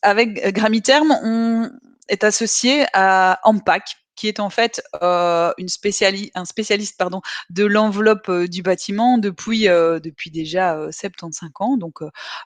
Avec Gramiterm, on est associé à Ampac, qui est en fait un spécialiste de l'enveloppe du bâtiment depuis déjà 75 ans. Donc,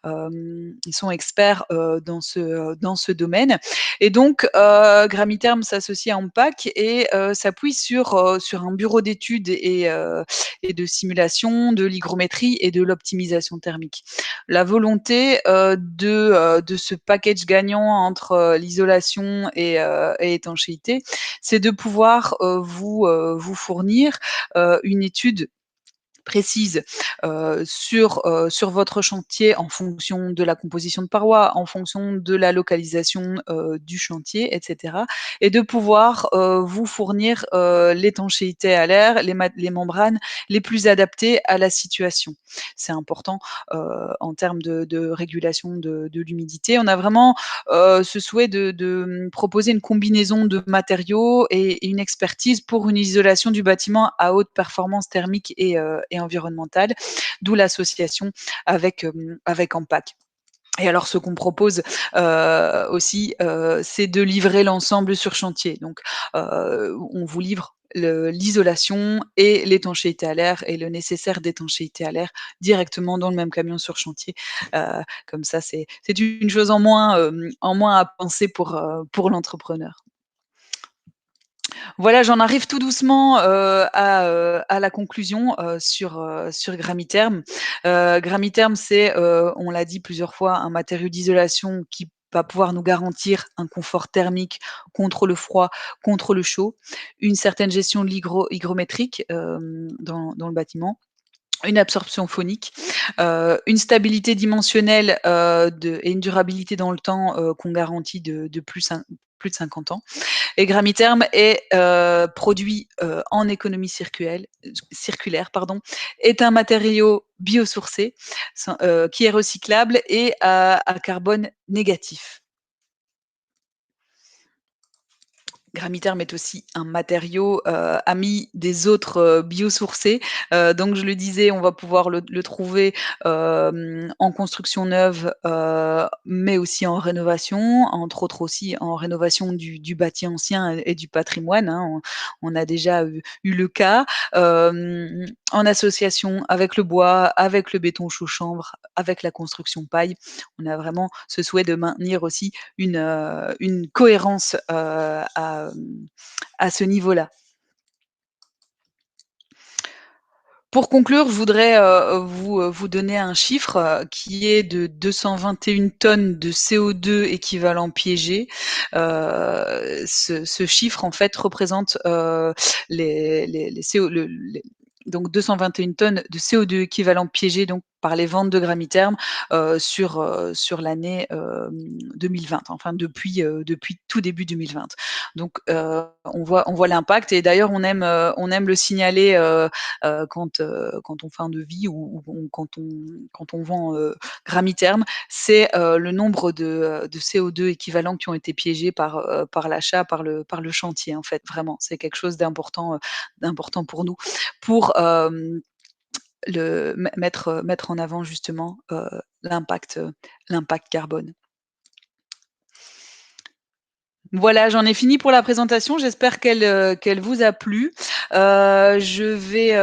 ils sont experts dans ce domaine. Et donc, Gramiterm s'associe à Ampac et s'appuie sur un bureau d'études et de simulation, de l'hygrométrie et de l'optimisation thermique. La volonté de ce package gagnant entre l'isolation et étanchéité, c'est de pouvoir vous fournir une étude précise sur votre chantier en fonction de la composition de parois, en fonction de la localisation du chantier, etc. Et de pouvoir vous fournir l'étanchéité à l'air, les membranes les plus adaptées à la situation. C'est important en termes de régulation de l'humidité. On a vraiment ce souhait de proposer une combinaison de matériaux et une expertise pour une isolation du bâtiment à haute performance thermique et environnementale, d'où l'association avec Ampac. Et alors, ce qu'on propose aussi, c'est de livrer l'ensemble sur chantier. Donc, on vous livre l'isolation et l'étanchéité à l'air et le nécessaire d'étanchéité à l'air directement dans le même camion sur chantier. Comme ça, c'est une chose en moins à penser pour l'entrepreneur. Voilà, j'en arrive tout doucement à la conclusion sur Gramiterm. Gramiterm, c'est, on l'a dit plusieurs fois, un matériau d'isolation qui va pouvoir nous garantir un confort thermique contre le froid, contre le chaud, une certaine gestion de hygrométrique dans le bâtiment, une absorption phonique, une stabilité dimensionnelle et une durabilité dans le temps qu'on garantit de plus de 50 ans. Et Gramiterm est produit en économie circulaire, est un matériau biosourcé qui est recyclable et à carbone négatif. Gramiterm est aussi un matériau ami des autres biosourcés. Donc je le disais, on va pouvoir le trouver en construction neuve, mais aussi en rénovation, entre autres aussi en rénovation du bâti ancien et du patrimoine, hein. On a déjà eu le cas, en association avec le bois, avec le béton chaud-chanvre, avec la construction paille. On a vraiment ce souhait de maintenir aussi une cohérence à ce niveau-là. Pour conclure, je voudrais vous donner un chiffre qui est de 221 tonnes de CO2 équivalent piégé. Ce chiffre, en fait, représente donc 221 tonnes de CO2 équivalent piégé donc par les ventes de Gramiterm sur l'année 2020, enfin depuis tout début 2020. Donc on voit l'impact et d'ailleurs on aime le signaler quand on fait un devis ou quand on vend Gramiterm, c'est le nombre de CO2 équivalents qui ont été piégés par l'achat, par le chantier en fait. Vraiment, c'est quelque chose d'important pour nous, pour mettre en avant justement l'impact carbone. Voilà, j'en ai fini pour la présentation. J'espère qu'elle vous a plu. Je vais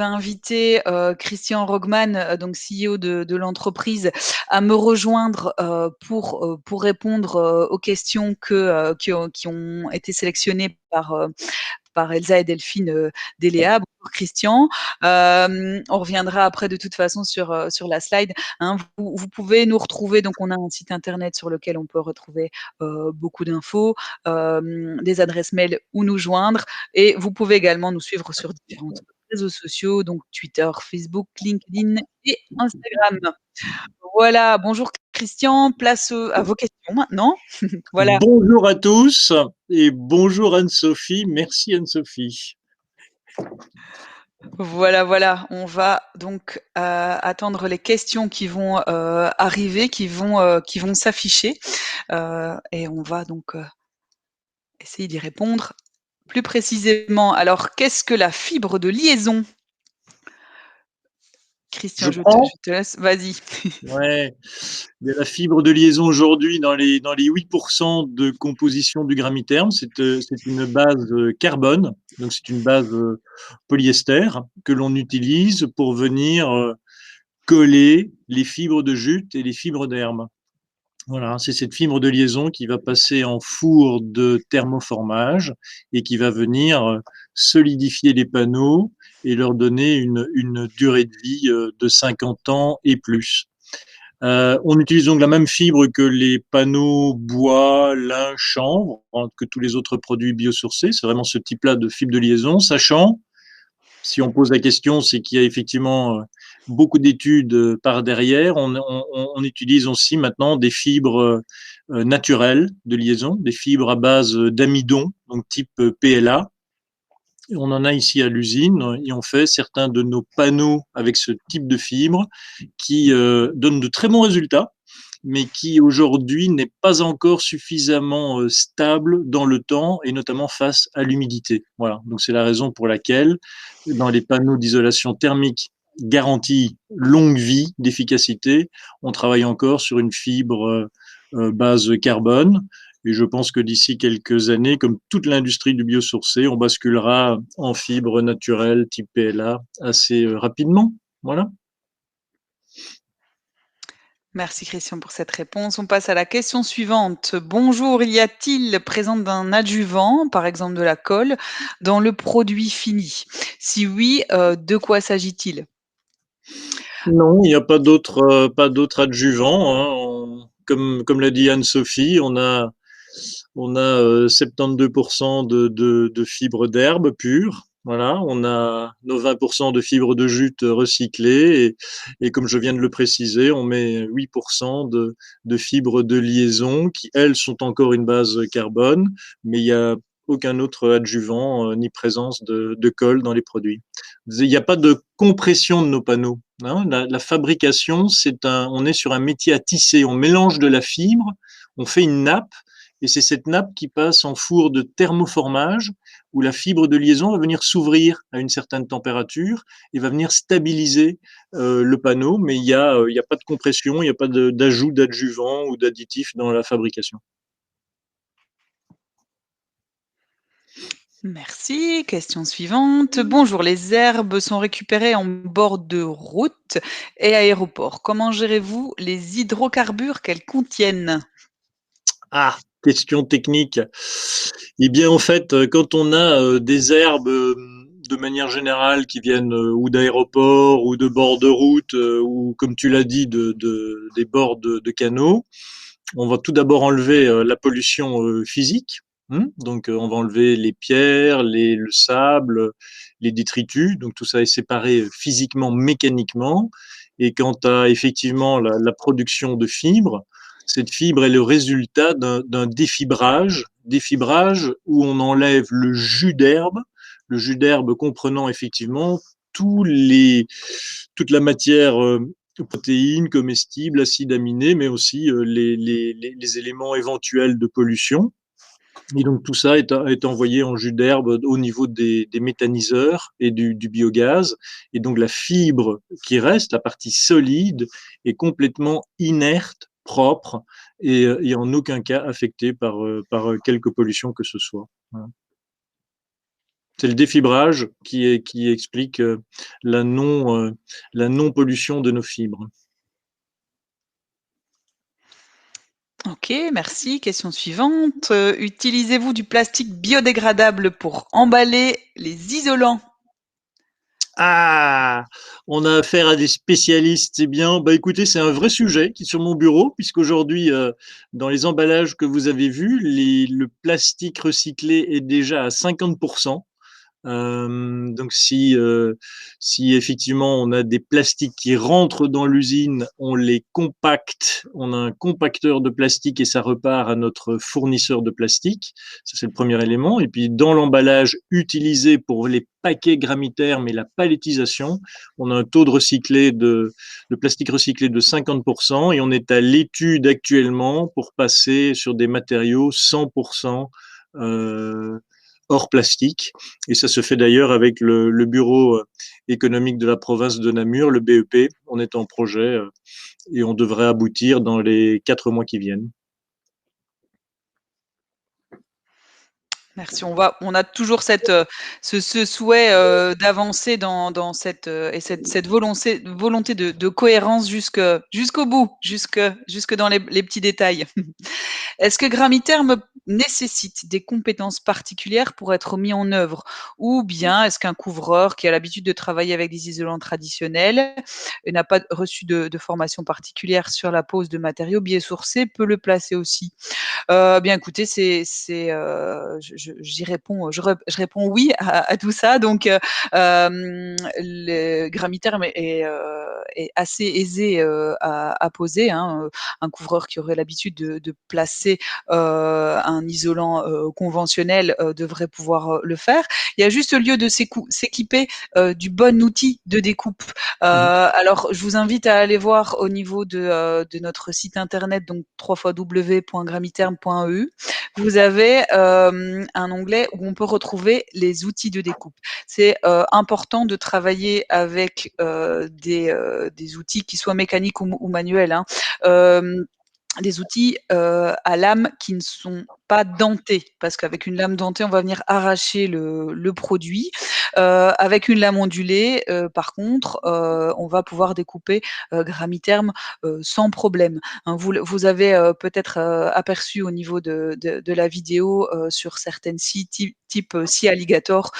inviter Christian Rogman, donc CEO de l'entreprise, à me rejoindre pour répondre aux questions qui ont été sélectionnées par Elsa et Delphine d'Eléa. Bonjour Christian. On reviendra après de toute façon sur la slide. Hein. Vous pouvez nous retrouver, donc on a un site internet sur lequel on peut retrouver beaucoup d'infos, des adresses mail où nous joindre, et vous pouvez également nous suivre sur différents réseaux sociaux, donc Twitter, Facebook, LinkedIn et Instagram. Voilà, bonjour Christian, place à vos questions maintenant. Voilà. Bonjour à tous et bonjour Anne-Sophie. Merci Anne-Sophie. Voilà. On va donc attendre les questions qui vont arriver, qui vont s'afficher, et on va donc essayer d'y répondre plus précisément. Alors, qu'est-ce que la fibre de liaison? Christian, je te laisse. Vas-y. Ouais. Il y a la fibre de liaison aujourd'hui dans les 8% de composition du grammaterme. C'est une base carbone, donc c'est une base polyester que l'on utilise pour venir coller les fibres de jute et les fibres d'herbe. Voilà, c'est cette fibre de liaison qui va passer en four de thermoformage et qui va venir solidifier les panneaux et leur donner une durée de vie de 50 ans et plus. On utilise donc la même fibre que les panneaux bois, lin, chanvre, que tous les autres produits biosourcés. C'est vraiment ce type-là de fibre de liaison, sachant, si on pose la question, c'est qu'il y a effectivement beaucoup d'études par derrière. On utilise aussi maintenant des fibres naturelles de liaison, des fibres à base d'amidon, donc type PLA. On en a ici à l'usine et on fait certains de nos panneaux avec ce type de fibre qui donnent de très bons résultats, mais qui aujourd'hui n'est pas encore suffisamment stable dans le temps et notamment face à l'humidité. Voilà, donc c'est la raison pour laquelle dans les panneaux d'isolation thermique garantie longue vie d'efficacité, on travaille encore sur une fibre base carbone. Et je pense que d'ici quelques années, comme toute l'industrie du biosourcé, on basculera en fibre naturelle type PLA assez rapidement. Voilà. Merci Christian pour cette réponse. On passe à la question suivante. Bonjour, y a-t-il présence d'un adjuvant, par exemple de la colle, dans le produit fini? Si oui, de quoi s'agit-il? Non, il n'y a pas d'autre adjuvant. Hein. Comme l'a dit Anne-Sophie, on a 72% de fibres d'herbe pure. Voilà, on a nos 20% de fibres de jute recyclées et comme je viens de le préciser, on met 8% de fibres de liaison qui, elles, sont encore une base carbone, mais il n'y a aucun autre adjuvant ni présence de colle dans les produits. Il n'y a pas de compression de nos panneaux. Hein. La fabrication, on est sur un métier à tisser. On mélange de la fibre, on fait une nappe, et c'est cette nappe qui passe en four de thermoformage où la fibre de liaison va venir s'ouvrir à une certaine température et va venir stabiliser le panneau, mais il y a pas de compression, il n'y a pas d'ajout d'adjuvant ou d'additif dans la fabrication. Merci. Question suivante. Bonjour, les herbes sont récupérées en bord de route et aéroport. Comment gérez-vous les hydrocarbures qu'elles contiennent? Ah, question technique. Eh bien, en fait, quand on a des herbes de manière générale qui viennent ou d'aéroports ou de bords de route ou, comme tu l'as dit, des bords de canaux, on va tout d'abord enlever la pollution physique. Donc, on va enlever les pierres, le sable, les détritus. Donc, tout ça est séparé physiquement, mécaniquement. Et quant à effectivement la production de fibres, cette fibre est le résultat d'un défibrage où on enlève le jus d'herbe comprenant effectivement toute la matière protéines comestibles, acides aminés, mais aussi les éléments éventuels de pollution. Et donc tout ça est envoyé en jus d'herbe au niveau des méthaniseurs et du biogaz. Et donc la fibre qui reste, la partie solide, est complètement inerte propre et en aucun cas affecté par quelque pollution que ce soit. Voilà. C'est le défibrage qui explique la non-pollution de nos fibres. Ok, merci. Question suivante. Utilisez-vous du plastique biodégradable pour emballer les isolants? Ah, on a affaire à des spécialistes, c'est bien. Bah écoutez, c'est un vrai sujet qui est sur mon bureau, puisqu'aujourd'hui, dans les emballages que vous avez vus, le plastique recyclé est déjà à 50%. Donc si effectivement on a des plastiques qui rentrent dans l'usine, on les compacte, on a un compacteur de plastique et ça repart à notre fournisseur de plastique. Ça, c'est le premier élément. Et puis dans l'emballage utilisé pour les paquets grammithermes et la palettisation, on a un taux de plastique recyclé de 50% et on est à l'étude actuellement pour passer sur des matériaux 100% hors plastique. Et ça se fait d'ailleurs avec le bureau économique de la province de Namur, le BEP. On est en projet et on devrait aboutir dans les 4 mois qui viennent. Merci. On a toujours ce souhait d'avancer dans cette volonté de cohérence jusqu'au bout, jusque dans les petits détails. Est-ce que Gramiterm nécessite des compétences particulières pour être mis en œuvre? Ou bien est-ce qu'un couvreur qui a l'habitude de travailler avec des isolants traditionnels et n'a pas reçu de formation particulière sur la pose de matériaux biosourcés peut le placer aussi? Bien écoutez, j'y réponds, je réponds oui à tout ça. Donc, le Gramiterm est assez aisé à poser, hein. Un couvreur qui aurait l'habitude de placer un isolant conventionnel devrait pouvoir le faire. Il y a juste lieu de s'équiper du bon outil de découpe. Alors, je vous invite à aller voir au niveau de notre site internet, donc www.gramiterm.eu. Vous avez un onglet où on peut retrouver les outils de découpe. C'est important de travailler avec des outils qui soient mécaniques ou manuels, hein. Des outils à lame qui ne sont pas dentés, parce qu'avec une lame dentée, on va venir arracher le produit. Avec une lame ondulée, par contre, on va pouvoir découper Gramiterm sans problème. Hein, vous avez peut-être aperçu au niveau de la vidéo sur certaines scies type scie alligator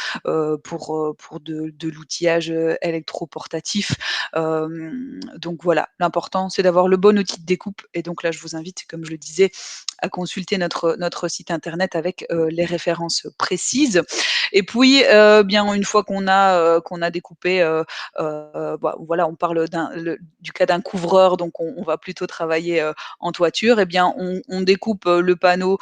pour de l'outillage électroportatif. Donc voilà, l'important c'est d'avoir le bon outil de découpe et donc là je vous invite, comme je le disais, à consulter notre site internet avec les références précises. Et puis, bien une fois qu'on a découpé, voilà, on parle du cas d'un couvreur, donc on va plutôt travailler en toiture. Et bien, on découpe le panneau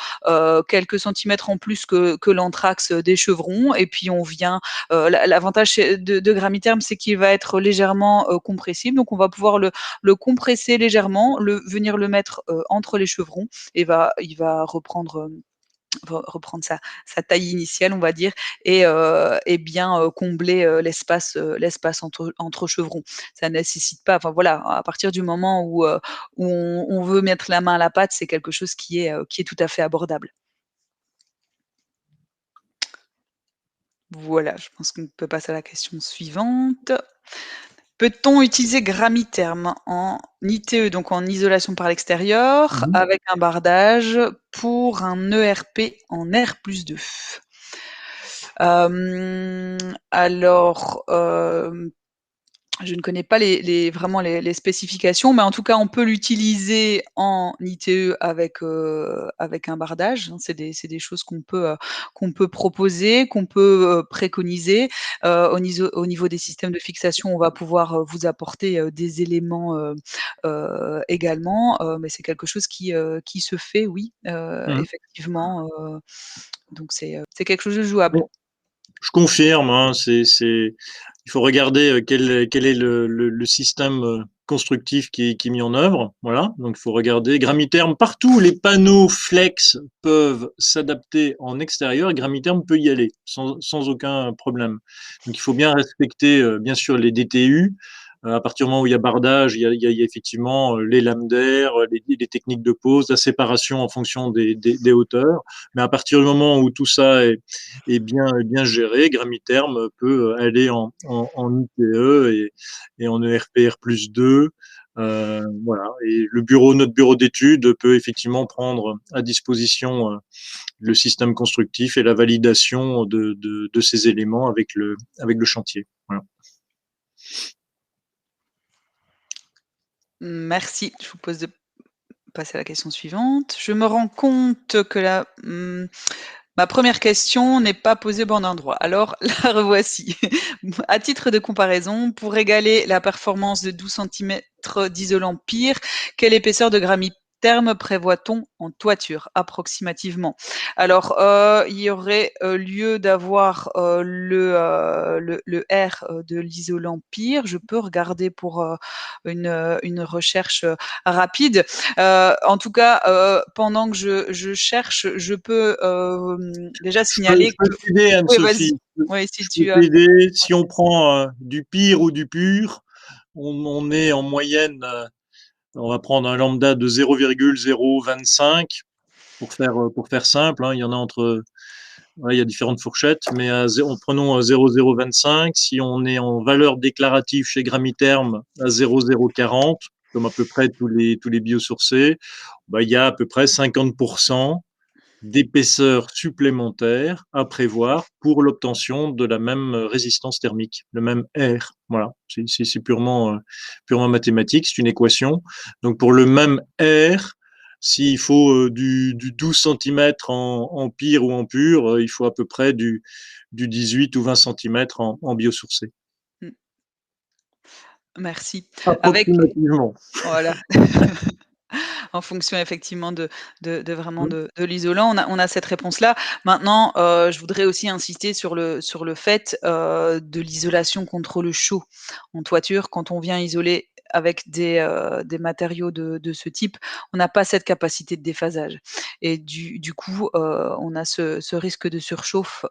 quelques centimètres en plus que l'anthrax des chevrons, et puis on vient. L'avantage de Gramiterm, c'est qu'il va être légèrement compressible, donc on va pouvoir le compresser légèrement, venir le mettre entre les chevrons, et il va reprendre sa taille initiale, on va dire, et bien combler l'espace entre chevrons. Ça nécessite pas, enfin voilà, à partir du moment où on veut mettre la main à la pâte, c'est quelque chose qui est tout à fait abordable. Voilà, je pense qu'on peut passer à la question suivante. Peut-on utiliser Gramiterm en ITE, donc en isolation par l'extérieur, avec un bardage pour un ERP en R+2? Alors, je ne connais pas vraiment les spécifications, mais en tout cas, on peut l'utiliser en ITE avec un bardage, hein. C'est des choses qu'on peut proposer, qu'on peut préconiser. Au niveau des systèmes de fixation, on va pouvoir vous apporter des éléments également, mais c'est quelque chose qui se fait, oui, effectivement. Donc c'est quelque chose de jouable. Bon, je confirme, hein, il faut regarder quel est le système constructif qui est mis en œuvre. Voilà, donc il faut regarder. Gramiterm, partout où les panneaux flex peuvent s'adapter en extérieur, Gramiterm peut y aller sans aucun problème. Donc il faut bien respecter, bien sûr, les DTU. À partir du moment où il y a bardage, il y a effectivement les lames d'air, les techniques de pose, la séparation en fonction des hauteurs. Mais à partir du moment où tout ça est bien géré, Gramiterm peut aller en IPE et en ERPR plus 2. Voilà. Et notre bureau d'études peut effectivement prendre à disposition le système constructif et la validation de ces éléments avec le chantier. Voilà. Merci. Je vous pose de passer à la question suivante. Je me rends compte que ma première question n'est pas posée au bon endroit. Alors, la revoici. À titre de comparaison, pour égaler la performance de 12 cm d'isolant pire, quelle épaisseur de Gramiterm prévoit-on en toiture, approximativement? Alors, il y aurait lieu d'avoir le R de l'isolant pire. Je peux regarder pour une recherche rapide. En tout cas, pendant que je cherche, je peux déjà signaler Je peux t'aider, Anne-Sophie. Oui, si Je tu peux as. t'aider. Si on prend du pire ou du pur, on est en moyenne, on va prendre un lambda de 0,025 pour faire simple. Hein, il y en a il y a différentes fourchettes, mais prenons 0,025. Si on est en valeur déclarative chez Gramiterm à 0,040, comme à peu près tous les biosourcés, il y a à peu près 50% d'épaisseur supplémentaire à prévoir pour l'obtention de la même résistance thermique, le même R. Voilà, c'est purement mathématique, c'est une équation. Donc pour le même R, s'il faut du 12 cm en pire ou en pur, il faut à peu près du 18 ou 20 cm en biosourcé. Merci. Approximativement. Voilà. En fonction effectivement de l'isolant, on a cette réponse-là. Maintenant, je voudrais aussi insister sur le fait de l'isolation contre le chaud en toiture. Quand on vient isoler avec des matériaux de ce type, on n'a pas cette capacité de déphasage. Et du coup, on a ce risque de surchauffe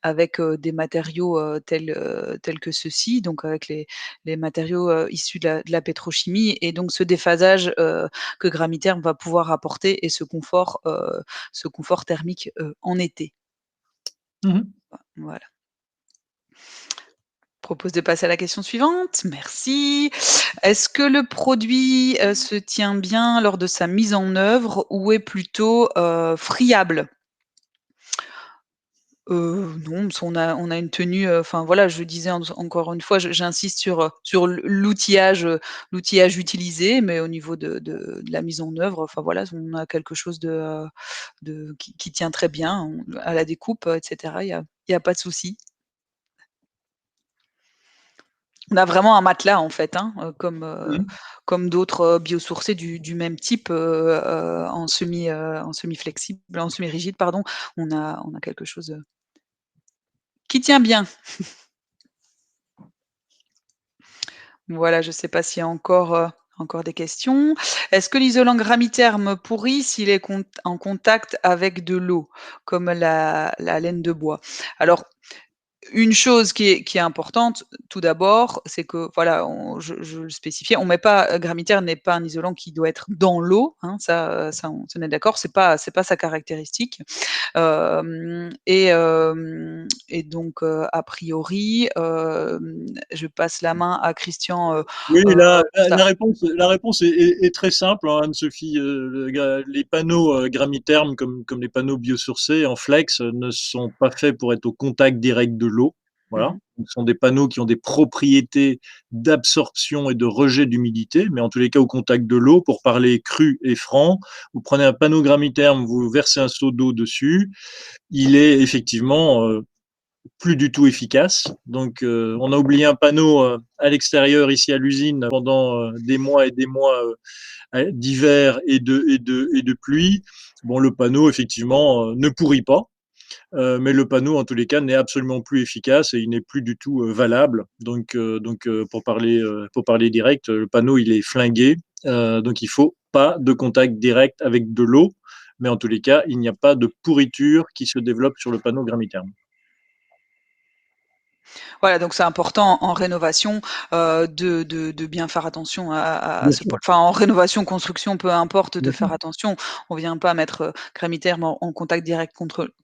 avec des matériaux tels que ceux-ci, donc avec les matériaux issus de la pétrochimie, et donc ce déphasage que Gramiterm va pouvoir apporter, et ce confort thermique en été. Voilà. Propose de passer à la question suivante. Merci. Est-ce que le produit se tient bien lors de sa mise en œuvre ou est plutôt friable? Non, parce on a une tenue, enfin voilà, je disais encore une fois, j'insiste sur l'outillage, l'outillage utilisé, mais au niveau de la mise en œuvre, enfin voilà, on a quelque chose qui tient très bien, à la découpe, et cetera, il y a pas de souci. On a vraiment un matelas en fait, hein, comme d'autres biosourcés du même type, en semi-flexible, en semi-rigide, pardon. On a quelque chose qui tient bien. Voilà, je ne sais pas s'il y a encore des questions. Est-ce que l'isolant Gramiterm pourrit s'il est en contact avec de l'eau, comme la laine de bois? Alors, une chose qui est importante, tout d'abord, c'est que voilà, je le spécifiais, on met pas Gramiterm n'est pas un isolant qui doit être dans l'eau, hein, ça on est d'accord, c'est pas sa caractéristique. Et donc a priori, je passe la main à Christian, Oui, pour ça. la réponse est très simple, hein, Anne-Sophie. Les panneaux Gramiterm, comme les panneaux biosourcés en flex, ne sont pas faits pour être au contact direct de l'eau. Voilà. Mmh. Ce sont des panneaux qui ont des propriétés d'absorption et de rejet d'humidité, mais en tous les cas au contact de l'eau, pour parler cru et franc, vous prenez un panneau Gramiterm, vous versez un seau d'eau dessus, il est effectivement plus du tout efficace. Donc, on a oublié un panneau à l'extérieur ici à l'usine pendant des mois et des mois d'hiver et de pluie. Bon, le panneau effectivement ne pourrit pas, mais le panneau en tous les cas n'est absolument plus efficace et il n'est plus du tout valable. Donc, pour parler direct, le panneau il est flingué. Donc, il faut pas de contact direct avec de l'eau, mais en tous les cas, il n'y a pas de pourriture qui se développe sur le panneau Gramiterm. Voilà, donc c'est important en rénovation de bien faire attention à Bien ce sûr, point. Enfin, en rénovation, construction, peu importe, de bien sûr. faire attention. On vient pas mettre Gramiterm en contact direct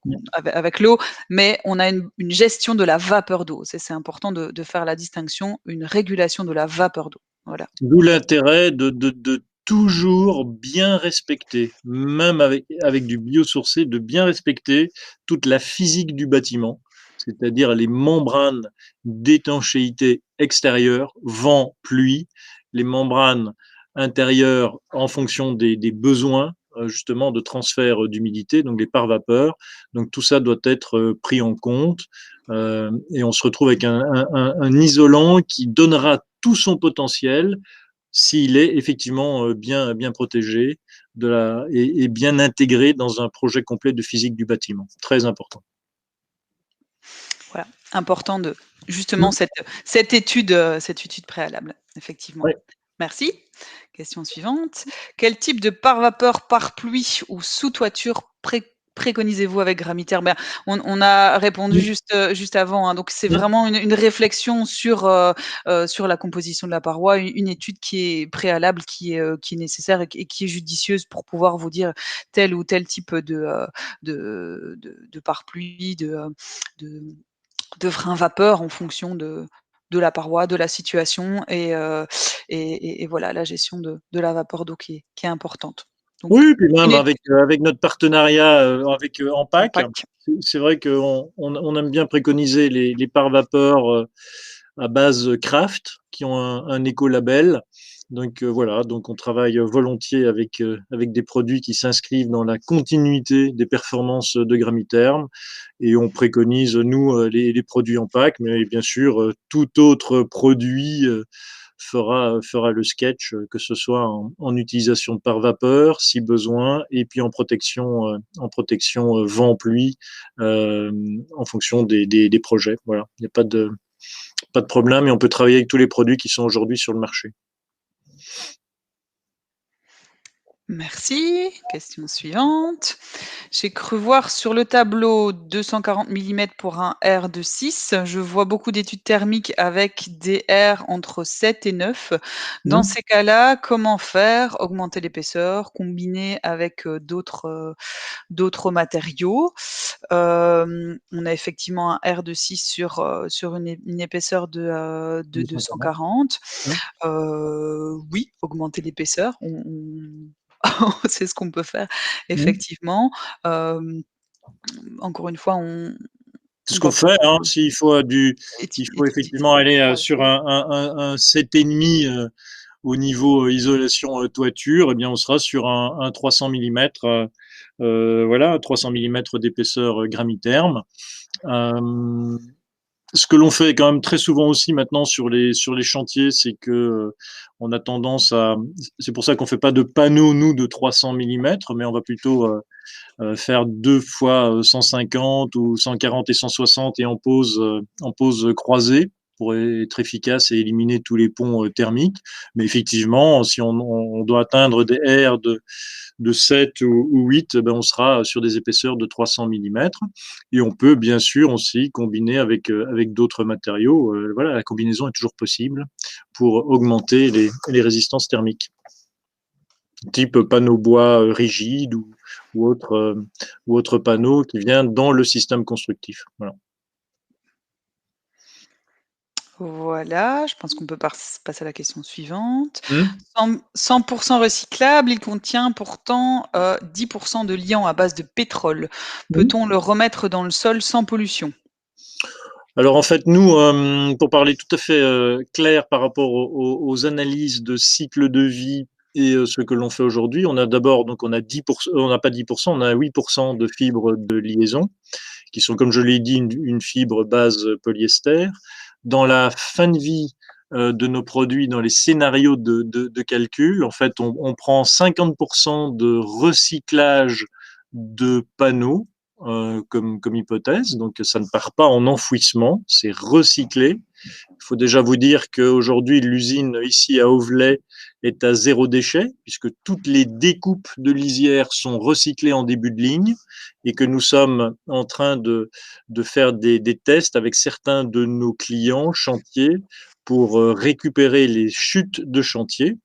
Mmh. avec l'eau, mais on a une gestion de la vapeur d'eau. C'est important de faire la distinction, une régulation de la vapeur d'eau. Voilà. D'où l'intérêt de toujours bien respecter, même avec du biosourcé, de bien respecter toute la physique du bâtiment, c'est-à-dire les membranes d'étanchéité extérieure, vent, pluie, les membranes intérieures en fonction des besoins justement de transfert d'humidité, donc les pare-vapeurs. Donc tout ça doit être pris en compte et on se retrouve avec un isolant qui donnera tout son potentiel s'il est effectivement bien protégé et bien intégré dans un projet complet de physique du bâtiment. Très important. Voilà, important de justement Mmh. cette étude préalable, effectivement. Ouais. Merci. Question suivante. Quel type de pare-vapeur, pare-pluie ou sous-toiture préconisez-vous avec Gramiterm? Ben, on a répondu Mmh. juste avant, hein, donc c'est Mmh. vraiment une réflexion sur la composition de la paroi, une étude qui est préalable, qui est nécessaire et qui est judicieuse pour pouvoir vous dire tel ou tel type de pare-pluie, de de frein vapeur en fonction de la paroi, de la situation et voilà la gestion de la vapeur d'eau qui est importante. Donc Oui, puis même une étude avec notre partenariat avec en Ampac, PAC. c'est vrai qu'on aime bien préconiser les pare-vapeurs à base craft qui ont un écolabel. Donc voilà, donc on travaille volontiers avec des produits qui s'inscrivent dans la continuité des performances de Gramiterm et on préconise, nous, les produits en pack, mais bien sûr, tout autre produit fera le sketch, que ce soit en utilisation par vapeur, si besoin, et puis en protection vent-pluie, en fonction des projets. Voilà, il n'y a pas de problème et on peut travailler avec tous les produits qui sont aujourd'hui sur le marché. Merci. Question suivante. J'ai cru voir sur le tableau 240 millimètres pour un R de 6. Je vois beaucoup d'études thermiques avec des R entre 7 et 9. Dans Mmh. ces cas-là, comment faire? Augmenter l'épaisseur, combiner avec d'autres matériaux. On a effectivement un R de 6 sur une épaisseur de 240. 240. Mmh. Oui, augmenter l'épaisseur, c'est ce qu'on peut faire Mmh. effectivement. Hem, Encore une fois, C'est on ce qu'on va fait, hein. plutôt Il faut étudier effectivement aller ça. sur un 7,5 au niveau isolation toiture, eh bien on sera sur un 300 millimètres, voilà, 300 millimètres d'épaisseur Gramiterm. Euh, Ce que l'on fait quand même très souvent aussi maintenant sur les chantiers, c'est que on a tendance à, c'est pour ça qu'on fait pas de panneaux nous de 300 millimètres, mais on va plutôt faire 2 fois 150 ou 140 et 160 et en pause croisée pour être efficace et éliminer tous les ponts thermiques. Mais effectivement, si on doit atteindre des R de 7 ou 8, ben on sera sur des épaisseurs de 300 millimètres. Et on peut bien sûr aussi combiner avec d'autres matériaux. Voilà, la combinaison est toujours possible pour augmenter les résistances thermiques, type panneau bois rigide ou autre panneau qui vient dans le système constructif. Voilà. Voilà, je pense qu'on peut passer à la question suivante. Mmh. 100 recyclable, il contient pourtant, 10 de liant à base de pétrole. Mmh. Peut-on le remettre dans le sol sans pollution? Alors en fait, nous, pour parler tout à fait clair par rapport aux analyses de cycle de vie et ce que l'on fait aujourd'hui, on a d'abord, donc on a 10%, on n'a pas 10%, on a 8% de fibres de liaison, qui sont, comme je l'ai dit, une fibre base polyester. Dans la fin de vie de nos produits, dans les scénarios de calcul, en fait, on prend 50% de recyclage de panneaux comme hypothèse. Donc, ça ne part pas en enfouissement, c'est recyclé. Il faut déjà vous dire qu'aujourd'hui, l'usine ici à Auvelay est à zéro déchet, puisque toutes les découpes de lisières sont recyclées en début de ligne, et que nous sommes en train de faire des tests avec certains de nos clients chantiers pour récupérer les chutes de chantier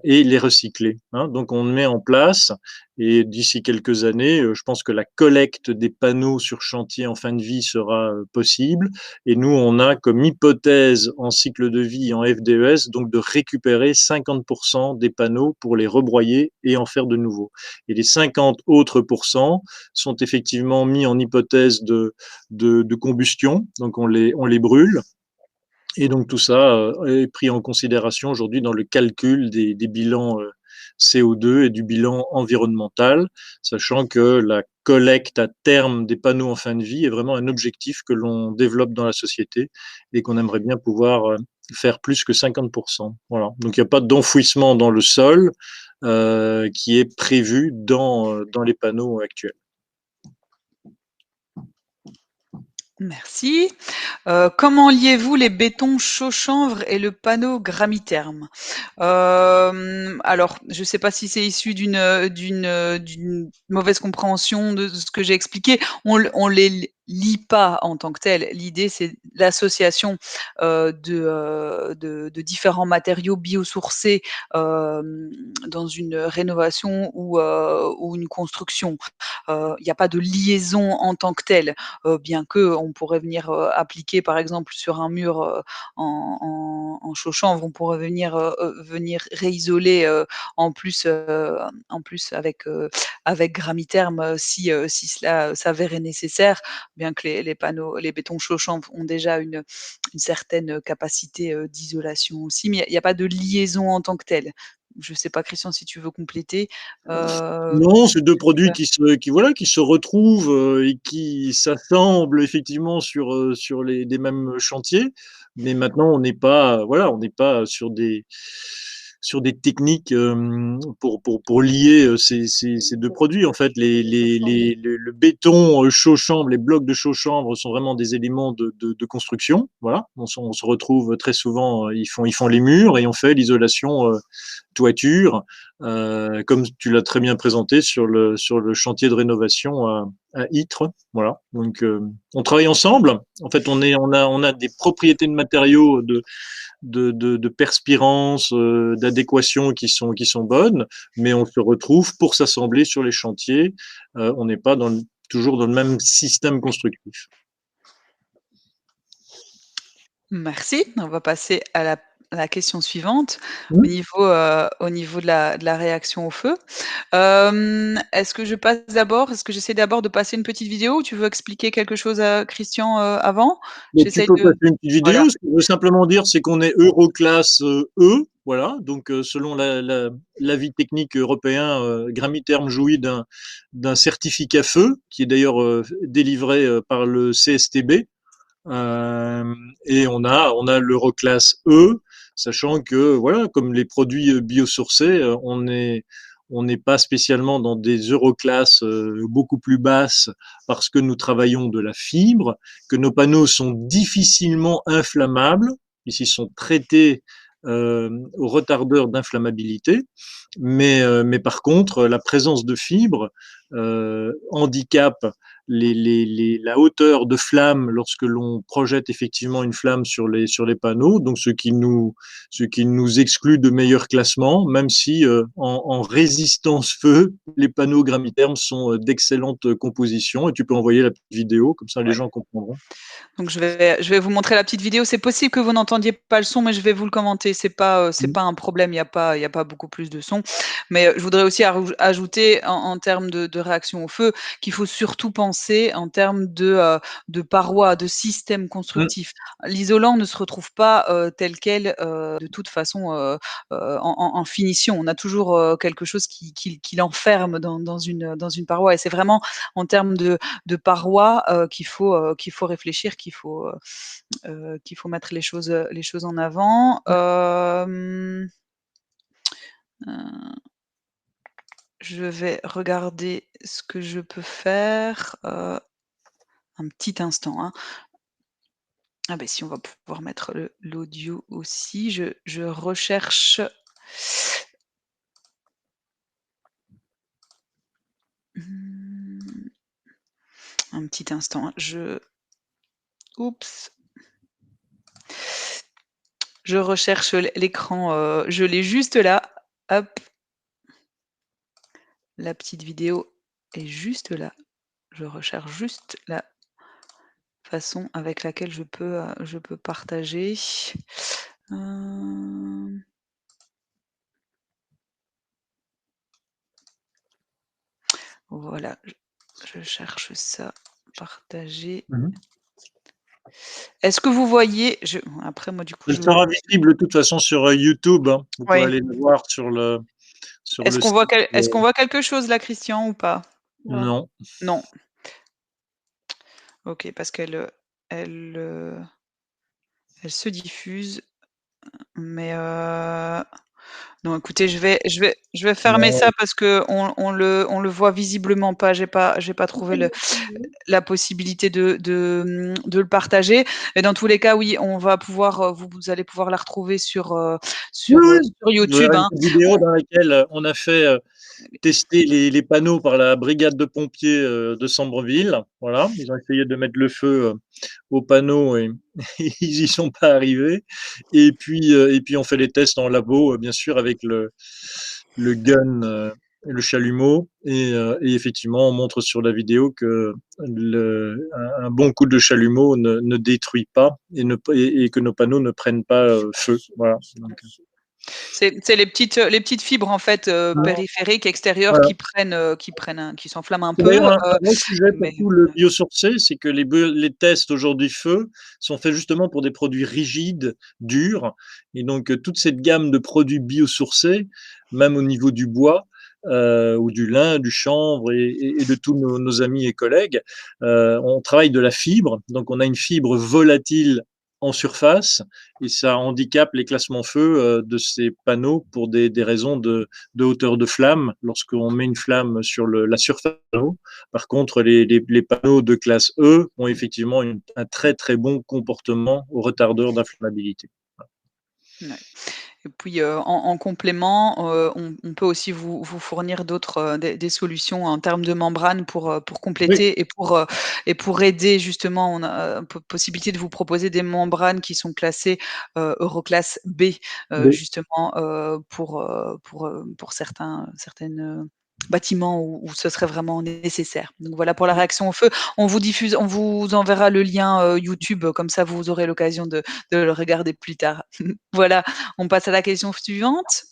et les recycler. Hein. Donc on met en place, et d'ici quelques années, je pense que la collecte des panneaux sur chantier en fin de vie sera possible. Et nous, on a comme hypothèse en cycle de vie, en FDES, donc de récupérer 50% des panneaux pour les rebroyer et en faire de nouveaux. Et les 50 autres pourcents sont effectivement mis en hypothèse de combustion, donc on les brûle. Et donc tout ça est pris en considération aujourd'hui dans le calcul des bilans CO2 et du bilan environnemental, sachant que la collecte à terme des panneaux en fin de vie est vraiment un objectif que l'on développe dans la société et qu'on aimerait bien pouvoir faire plus que 50%. Voilà. Donc il n'y a pas d'enfouissement dans le sol qui est prévu dans les panneaux actuels. Merci. Comment liez-vous les bétons chaux-chanvre et le panneau Gramitherm? Alors, je ne sais pas si c'est issu d'une mauvaise compréhension de ce que j'ai expliqué. On les lie pas en tant que tel. L'idée, c'est l'association de différents matériaux biosourcés dans une rénovation ou une construction. Il n'y a pas de liaison en tant que telle, bien que on pourrait venir appliquer, par exemple, sur un mur en chaux-chanvre, on pourrait venir réisoler en plus avec Gramitherm si cela s'avérait nécessaire, bien que les bétons chaux-chanvre ont déjà une certaine capacité d'isolation aussi, mais il n'y a pas de liaison en tant que telle. Je ne sais pas, Christian, si tu veux compléter. Non, c'est deux produits qui se retrouvent et qui s'assemblent effectivement sur des mêmes chantiers. Mais maintenant, on n'est pas sur des techniques pour lier ces deux produits. En fait, le béton chaud-chanvre, les blocs de chaud-chanvre sont vraiment des éléments de construction. Voilà, on se retrouve très souvent, ils font les murs et on fait l'isolation toiture, comme tu l'as très bien présenté sur le chantier de rénovation à Ytre. Voilà. Donc, on travaille ensemble. En fait, on a des propriétés de matériaux de perspirance, d'adéquation qui sont bonnes, mais on se retrouve pour s'assembler sur les chantiers. On n'est pas toujours dans le même système constructif. Merci. On va passer à la question suivante Mmh. au niveau de la réaction au feu. Est-ce que j'essaie d'abord de passer une petite vidéo ou tu veux expliquer quelque chose à Christian avant? Donc, tu peux passer une petite vidéo. Voilà. Ce que je veux simplement dire, c'est qu'on est Euroclasse E. Voilà. Donc, selon l'avis technique européen, Gramitherm jouit d'un certificat feu, qui est d'ailleurs délivré par le CSTB. Et on a l'Euroclasse E, sachant que, voilà, comme les produits biosourcés, on n'est pas spécialement dans des euroclasses beaucoup plus basses parce que nous travaillons de la fibre, que nos panneaux sont difficilement inflammables, ici sont traités au retardeur d'inflammabilité, mais par contre, la présence de fibres handicape la hauteur de flamme lorsque l'on projette effectivement une flamme sur les panneaux, donc ce qui nous exclut de meilleurs classements, même si en résistance feu, les panneaux Gramitherm sont d'excellentes compositions, et tu peux envoyer la petite vidéo, comme ça les gens comprendront. Donc je vais vous montrer la petite vidéo. C'est possible que vous n'entendiez pas le son, mais je vais vous le commenter. C'est pas un problème. Il y a pas beaucoup plus de son. Mais je voudrais aussi ajouter en termes de réaction au feu qu'il faut surtout penser en termes de parois, de système constructif. L'isolant ne se retrouve pas tel quel de toute façon en finition. On a toujours quelque chose qui l'enferme dans une paroi. Et c'est vraiment en termes de parois qu'il faut réfléchir, qu'il faut mettre les choses en avant. Je vais regarder ce que je peux faire. Un petit instant, hein. Ah ben si, on va pouvoir mettre l'audio aussi. Je recherche Un petit instant, oups. Je recherche l'écran, je l'ai juste là. Hop. La petite vidéo est juste là. Je recherche juste la façon avec laquelle je peux partager. Voilà, je cherche ça, partager. Est-ce que vous voyez après moi du coup Elle sera visible de toute façon sur YouTube, hein. Vous pouvez aller le voir sur le Est-ce qu'on voit quelque chose là, Christian, ou pas? Non. Non. OK, parce qu'elle se diffuse, mais non, écoutez, je vais fermer ça parce qu'on le voit visiblement pas. J'ai pas trouvé la possibilité de le partager. Et dans tous les cas, oui, on va pouvoir, vous allez pouvoir la retrouver sur YouTube, hein. Une vidéo dans laquelle on a fait tester les panneaux par la brigade de pompiers de Sambreville. Voilà, ils ont essayé de mettre le feu aux panneaux et ils y sont pas arrivés. Et puis on fait les tests en labo, bien sûr, avec le gun, le chalumeau. Et effectivement, on montre sur la vidéo que un bon coup de chalumeau ne détruit pas et que nos panneaux ne prennent pas feu. Voilà. Donc, c'est les petites fibres en fait périphériques extérieures voilà. qui s'enflamment un peu. Un bon sujet pour tout le biosourcé, c'est que les tests aujourd'hui feu sont faits justement pour des produits rigides, durs, et donc toute cette gamme de produits biosourcés, même au niveau du bois, ou du lin, du chanvre et de tous nos amis et collègues, on travaille de la fibre, donc on a une fibre volatile en surface et ça handicape les classements feu de ces panneaux pour des raisons de hauteur de flamme lorsqu'on met une flamme sur la surface. Par contre, les panneaux de classe E ont effectivement un très très bon comportement au retardeur d'inflammabilité. Ouais. Et puis en complément, on peut aussi vous fournir d'autres des solutions en termes de membrane pour compléter et pour aider justement. On a possibilité de vous proposer des membranes qui sont classées Euroclasse B, justement pour certaines bâtiments où ce serait vraiment nécessaire. Donc voilà pour la réaction au feu. On vous enverra le lien YouTube, comme ça vous aurez l'occasion de le regarder plus tard. Voilà, on passe à la question suivante.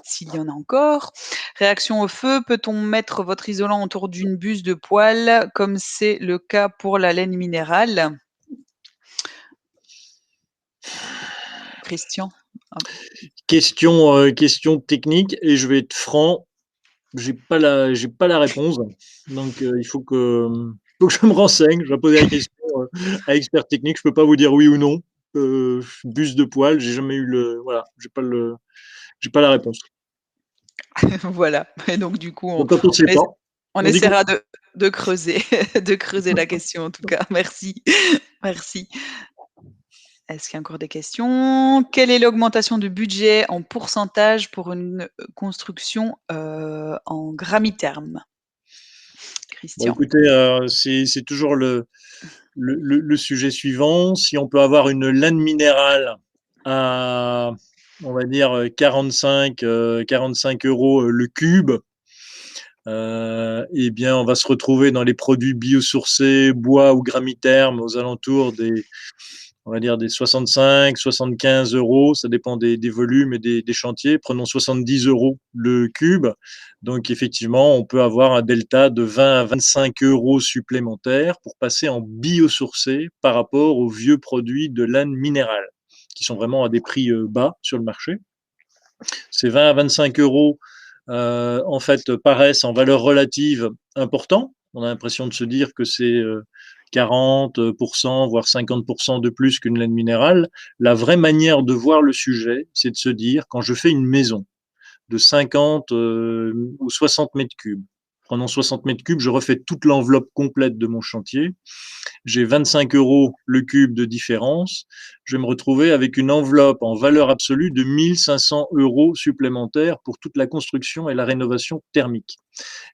S'il y en a encore. Réaction au feu, peut-on mettre votre isolant autour d'une buse de poêle, comme c'est le cas pour la laine minérale? Christian? Question technique et je vais être franc, j'ai pas la réponse. Donc il faut que je me renseigne. Je vais poser la question à expert technique. Je peux pas vous dire oui ou non. Buse de poêle, j'ai jamais eu j'ai pas la réponse. Voilà. Et donc du coup, Donc quand on sait pas, on essaiera de creuser de creuser la question en tout cas. Merci. Merci. Est-ce qu'il y a encore des questions? Quelle est l'augmentation de budget en pourcentage pour une construction en grammitherme? Christian? Écoutez, c'est toujours le sujet suivant. Si on peut avoir une laine minérale à, on va dire, 45 € le cube, eh bien, on va se retrouver dans les produits biosourcés, bois ou grammitherme, aux alentours on va dire des 65, 75 €. Ça dépend des volumes et des chantiers. Prenons 70 € le cube. Donc, effectivement, on peut avoir un delta de 20 à 25 € supplémentaires pour passer en biosourcé par rapport aux vieux produits de laine minérale, qui sont vraiment à des prix bas sur le marché. Ces 20 à 25 € en fait, paraissent en valeur relative importants. On a l'impression de se dire que c'est 40%, voire 50% de plus qu'une laine minérale. La vraie manière de voir le sujet, c'est de se dire, quand je fais une maison de 50 ou 60 mètres cubes, Prenons 60 mètres cubes, je refais toute l'enveloppe complète de mon chantier. J'ai 25 € le cube de différence. Je vais me retrouver avec une enveloppe en valeur absolue de 1500 € supplémentaires pour toute la construction et la rénovation thermique.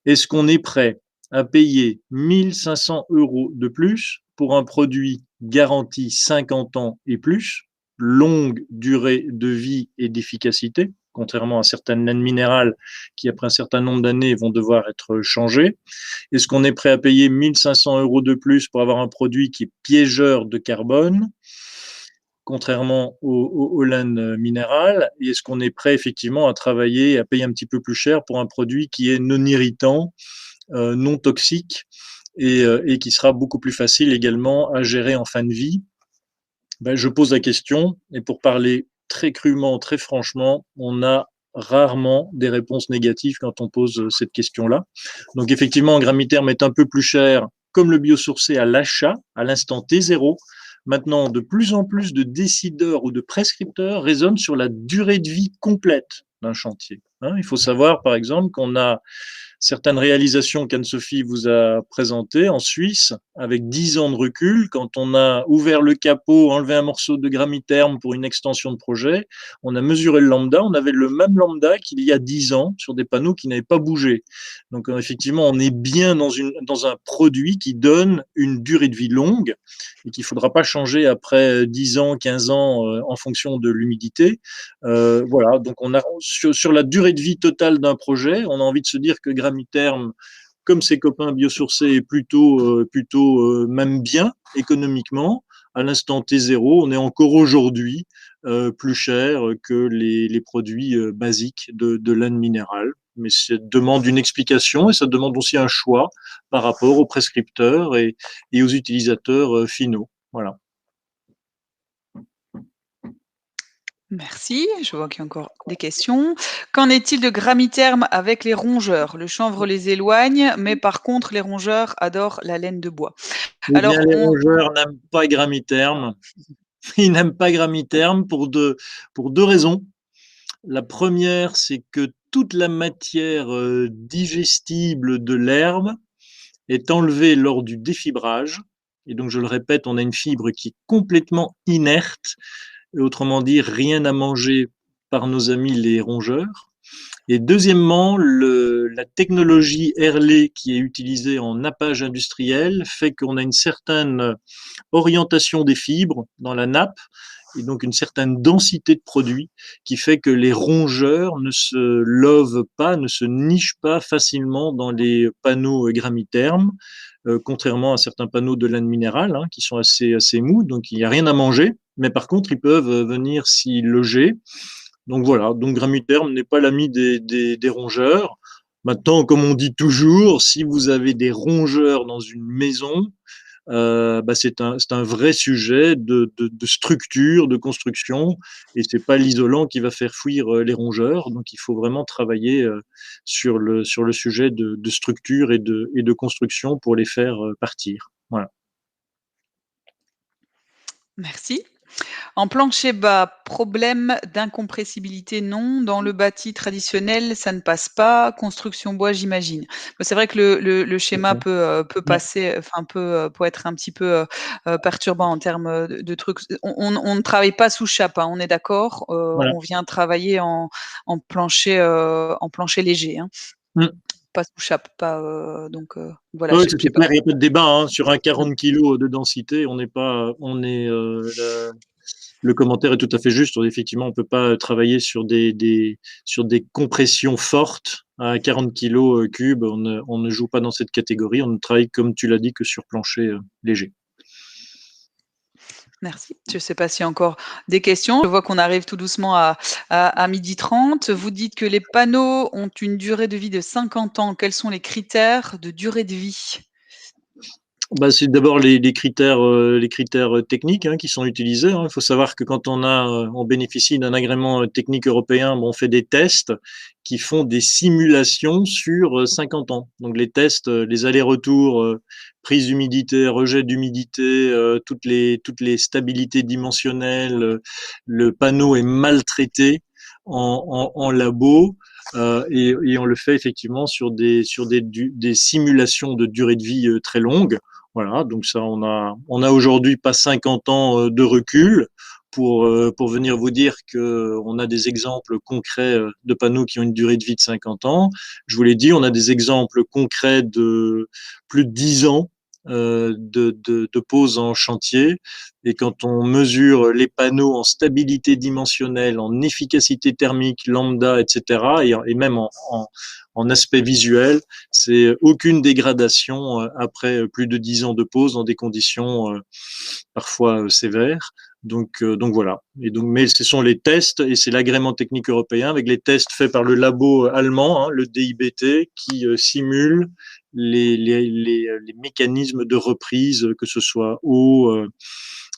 Est-ce qu'on est prêt à payer 1500 € de plus pour un produit garanti 50 ans et plus, longue durée de vie et d'efficacité, contrairement à certaines laines minérales qui, après un certain nombre d'années, vont devoir être changées? Est-ce qu'on est prêt à payer 1500 € de plus pour avoir un produit qui est piégeur de carbone, contrairement aux laines minérales? Et est-ce qu'on est prêt effectivement à travailler, à payer un petit peu plus cher pour un produit qui est non irritant, non toxique et qui sera beaucoup plus facile également à gérer en fin de vie? Je pose la question, et pour parler très crûment, très franchement, on a rarement des réponses négatives quand on pose cette question-là. Donc effectivement, Gramiterm est un peu plus cher, comme le biosourcé à l'achat, à l'instant T0. Maintenant, de plus en plus de décideurs ou de prescripteurs raisonnent sur la durée de vie complète d'un chantier. Il faut savoir, par exemple, qu'on a certaines réalisations qu'Anne-Sophie vous a présentées en Suisse, avec 10 ans de recul, quand on a ouvert le capot, enlevé un morceau de Gramiterm pour une extension de projet, on a mesuré le lambda, on avait le même lambda qu'il y a 10 ans sur des panneaux qui n'avaient pas bougé. Donc effectivement, on est bien dans un produit qui donne une durée de vie longue et qu'il ne faudra pas changer après 10 ans, 15 ans en fonction de l'humidité. Voilà, donc on a sur la durée de vie totale d'un projet, on a envie de se dire que Gramiterm, comme ses copains biosourcés, est plutôt même bien économiquement. À l'instant T0, on est encore aujourd'hui plus cher que les produits basiques de laine minérale. Mais ça demande une explication et ça demande aussi un choix par rapport aux prescripteurs et aux utilisateurs finaux. Voilà. Merci, je vois qu'il y a encore des questions. Qu'en est-il de Gramiterm avec les rongeurs? Le chanvre les éloigne, mais par contre, les rongeurs adorent la laine de bois. Alors, les rongeurs n'aiment pas Gramiterm. Ils n'aiment pas Gramiterm pour deux raisons. La première, c'est que toute la matière digestible de l'herbe est enlevée lors du défibrage. Et donc, je le répète, on a une fibre qui est complètement inerte. Et autrement dit, rien à manger par nos amis les rongeurs. Et deuxièmement, la technologie Airlay qui est utilisée en nappage industriel fait qu'on a une certaine orientation des fibres dans la nappe et donc une certaine densité de produit qui fait que les rongeurs ne se lovent pas, ne se nichent pas facilement dans les panneaux Gramiterm, contrairement à certains panneaux de laine minérale qui sont assez mous, donc il n'y a rien à manger, mais par contre ils peuvent venir s'y loger. Donc voilà, donc Gramiterm n'est pas l'ami des rongeurs. Maintenant, comme on dit toujours, si vous avez des rongeurs dans une maison, c'est un vrai sujet de structure, de construction, et c'est pas l'isolant qui va faire fuir les rongeurs. Donc il faut vraiment travailler sur le sujet de structure et de construction pour les faire partir. Voilà. Merci. En plancher bas, problème d'incompressibilité, non. Dans le bâti traditionnel, ça ne passe pas. Construction bois, j'imagine. C'est vrai que le schéma peut passer, enfin peut être un petit peu perturbant en termes de trucs. On ne travaille pas sous chape, on est d'accord. Voilà. On vient travailler en plancher léger. Pas sous chape, pas donc voilà. Oui, c'est clair, il n'y a pas de débat sur un 40 kg de densité. Le commentaire est tout à fait juste. Effectivement, on ne peut pas travailler sur des compressions fortes à 40 kg cubes. On ne joue pas dans cette catégorie. On ne travaille, comme tu l'as dit, que sur plancher léger. Merci. Je ne sais pas s'il y a encore des questions. Je vois qu'on arrive tout doucement à 12h30. Vous dites que les panneaux ont une durée de vie de 50 ans. Quels sont les critères de durée de vie? C'est d'abord les critères techniques qui sont utilisés. Il faut savoir que quand on bénéficie d'un agrément technique européen, on fait des tests qui font des simulations sur 50 ans. Donc les tests, les allers-retours, prise d'humidité, rejet d'humidité, toutes les stabilités dimensionnelles, le panneau est maltraité en labo. et on le fait effectivement sur des simulations de durée de vie très longues. Voilà, donc ça, on a aujourd'hui pas 50 ans de recul pour venir vous dire qu'on a des exemples concrets de panneaux qui ont une durée de vie de 50 ans. Je vous l'ai dit, on a des exemples concrets de plus de 10 ans de pose en chantier. Et quand on mesure les panneaux en stabilité dimensionnelle, en efficacité thermique, lambda, etc., et même en aspect visuel, c'est aucune dégradation après plus de 10 ans de pose dans des conditions parfois sévères. Donc voilà. Et donc, mais ce sont les tests et c'est l'agrément technique européen avec les tests faits par le labo allemand, hein, le DIBT, qui simule les mécanismes de reprise, que ce soit eau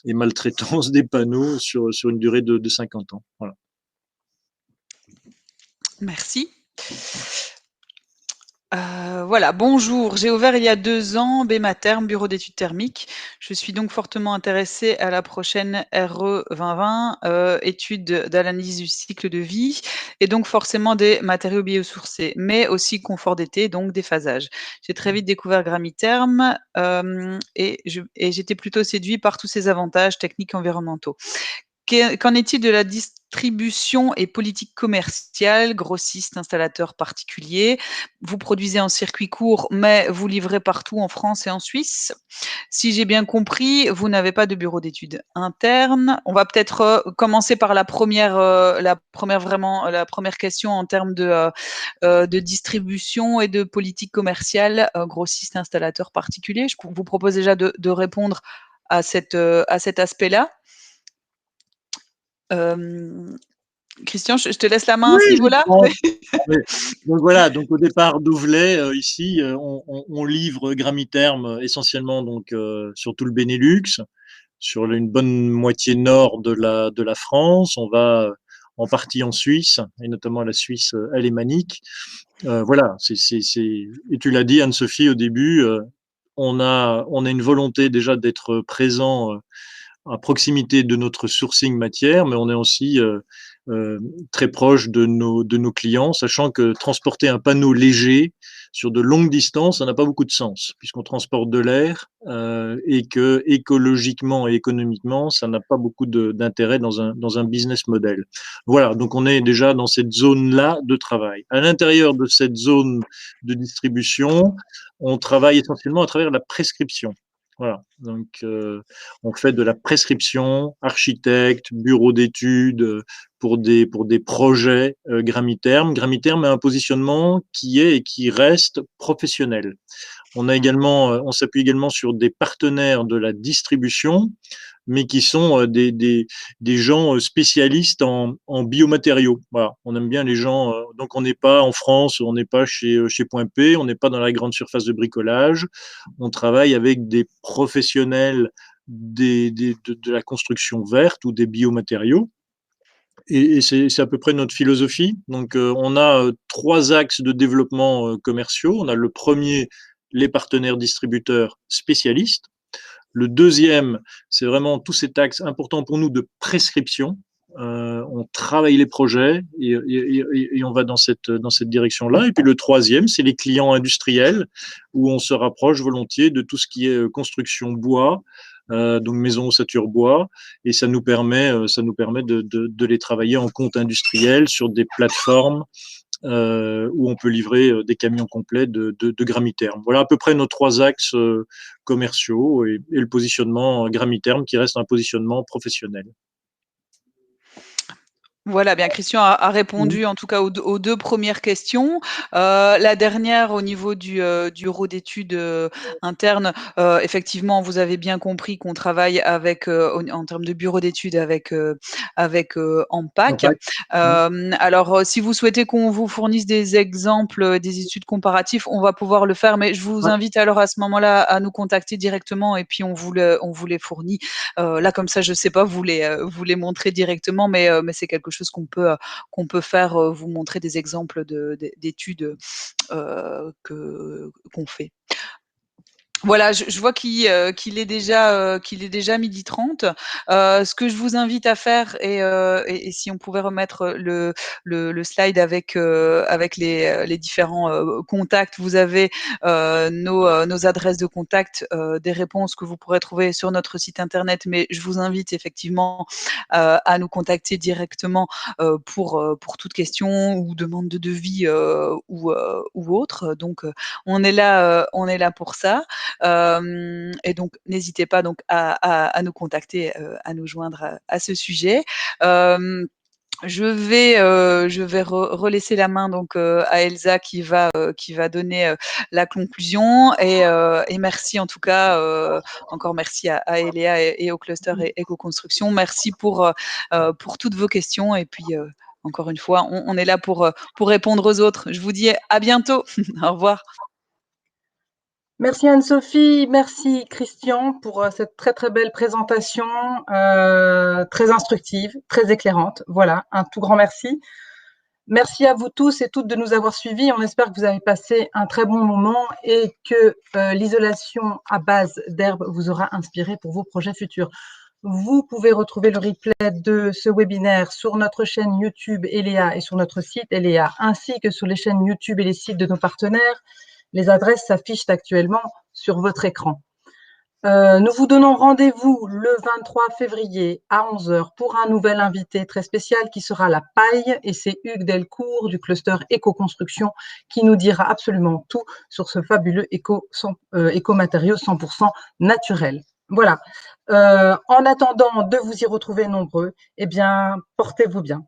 et maltraitance des panneaux sur une durée de 50 ans. Voilà. Merci. Voilà, bonjour. J'ai ouvert il y a 2 ans BEMATERM, Bureau d'études thermiques. Je suis donc fortement intéressée à la prochaine RE 2020, étude d'analyse du cycle de vie et donc forcément des matériaux biosourcés, mais aussi confort d'été, donc déphasage. J'ai très vite découvert Gramiterm et j'étais plutôt séduit par tous ses avantages techniques et environnementaux. Qu'en est-il de la distribution et politique commerciale, grossiste, installateur particulier? Vous produisez en circuit court, mais vous livrez partout en France et en Suisse. Si j'ai bien compris, vous n'avez pas de bureau d'études interne. On va peut-être commencer par la première question en termes de distribution et de politique commerciale, grossiste, installateur particulier. Je vous propose déjà de répondre à cet aspect-là. Christian, je te laisse la main à ce niveau-là. Donc voilà, donc au départ d'Ouvelet, ici, on livre Gramiterm essentiellement donc sur tout le Benelux, sur une bonne moitié nord de la France. On va en partie en Suisse, et notamment la Suisse alémanique. Voilà, et tu l'as dit, Anne-Sophie, au début, on a une volonté déjà d'être présent à proximité de notre sourcing matière, mais on est aussi très proche de nos clients, sachant que transporter un panneau léger sur de longues distances, ça n'a pas beaucoup de sens, puisqu'on transporte de l'air et que écologiquement et économiquement, ça n'a pas beaucoup d'intérêt dans un business model. Voilà, donc on est déjà dans cette zone-là de travail. À l'intérieur de cette zone de distribution, on travaille essentiellement à travers la prescription. Voilà, donc on fait de la prescription, architecte, bureau d'études pour des projets Gramiterm. Gramiterm a un positionnement qui est et qui reste professionnel. On s'appuie également sur des partenaires de la distribution, mais qui sont des gens spécialistes en biomatériaux. Voilà, on aime bien les gens. Donc on n'est pas en France, on n'est pas chez Point P, on n'est pas dans la grande surface de bricolage. On travaille avec des professionnels de la construction verte ou des biomatériaux. Et c'est à peu près notre philosophie. Donc, on a 3 axes de développement commerciaux. On a le premier, les partenaires distributeurs spécialistes. Le deuxième, c'est vraiment tout cet axe important pour nous de prescription. On travaille les projets et on va dans cette direction-là. Et puis le troisième, c'est les clients industriels où on se rapproche volontiers de tout ce qui est construction bois, donc maison ossature bois, et ça nous permet de les travailler en compte industriel sur des plateformes où on peut livrer des camions complets de Gramiterm. Voilà à peu près nos 3 axes commerciaux et le positionnement Gramiterm qui reste un positionnement professionnel. Voilà, bien Christian a répondu en tout cas aux 2 premières questions. La dernière au niveau du bureau d'études interne, effectivement, vous avez bien compris qu'on travaille avec, en termes de bureau d'études avec Ampac. Alors, si vous souhaitez qu'on vous fournisse des exemples, des études comparatives, on va pouvoir le faire, mais je vous invite alors à ce moment-là à nous contacter directement et puis on vous les fournit. Là, comme ça, je sais pas vous les montrer directement, mais c'est quelque chose qu'on peut faire, vous montrer des exemples d'études qu'on fait. Voilà, je vois qu'il est déjà 12h30. Ce que je vous invite à faire et si on pouvait remettre le slide avec les différents contacts. Vous avez nos adresses de contact, des réponses que vous pourrez trouver sur notre site internet, mais je vous invite effectivement à nous contacter directement pour toute question ou demande de devis ou autre. Donc on est là pour ça. Et donc, n'hésitez pas donc à nous contacter, à nous joindre à ce sujet. Je vais relaisser la main donc à Elsa qui va donner la conclusion et merci en tout cas encore merci à Eléa et au cluster éco-construction. Merci pour toutes vos questions et puis encore une fois on est là pour répondre aux autres. Je vous dis à bientôt. Au revoir. Merci Anne-Sophie, merci Christian pour cette très très belle présentation, très instructive, très éclairante. Voilà, un tout grand merci. Merci à vous tous et toutes de nous avoir suivis. On espère que vous avez passé un très bon moment et que l'isolation à base d'herbe vous aura inspiré pour vos projets futurs. Vous pouvez retrouver le replay de ce webinaire sur notre chaîne YouTube Eléa et sur notre site Eléa, ainsi que sur les chaînes YouTube et les sites de nos partenaires. Les adresses s'affichent actuellement sur votre écran. Nous vous donnons rendez-vous le 23 février à 11h pour un nouvel invité très spécial qui sera la paille, et c'est Hugues Delcourt du cluster éco-construction qui nous dira absolument tout sur ce fabuleux éco-matériau 100% naturel. Voilà. En attendant de vous y retrouver nombreux, eh bien, portez-vous bien.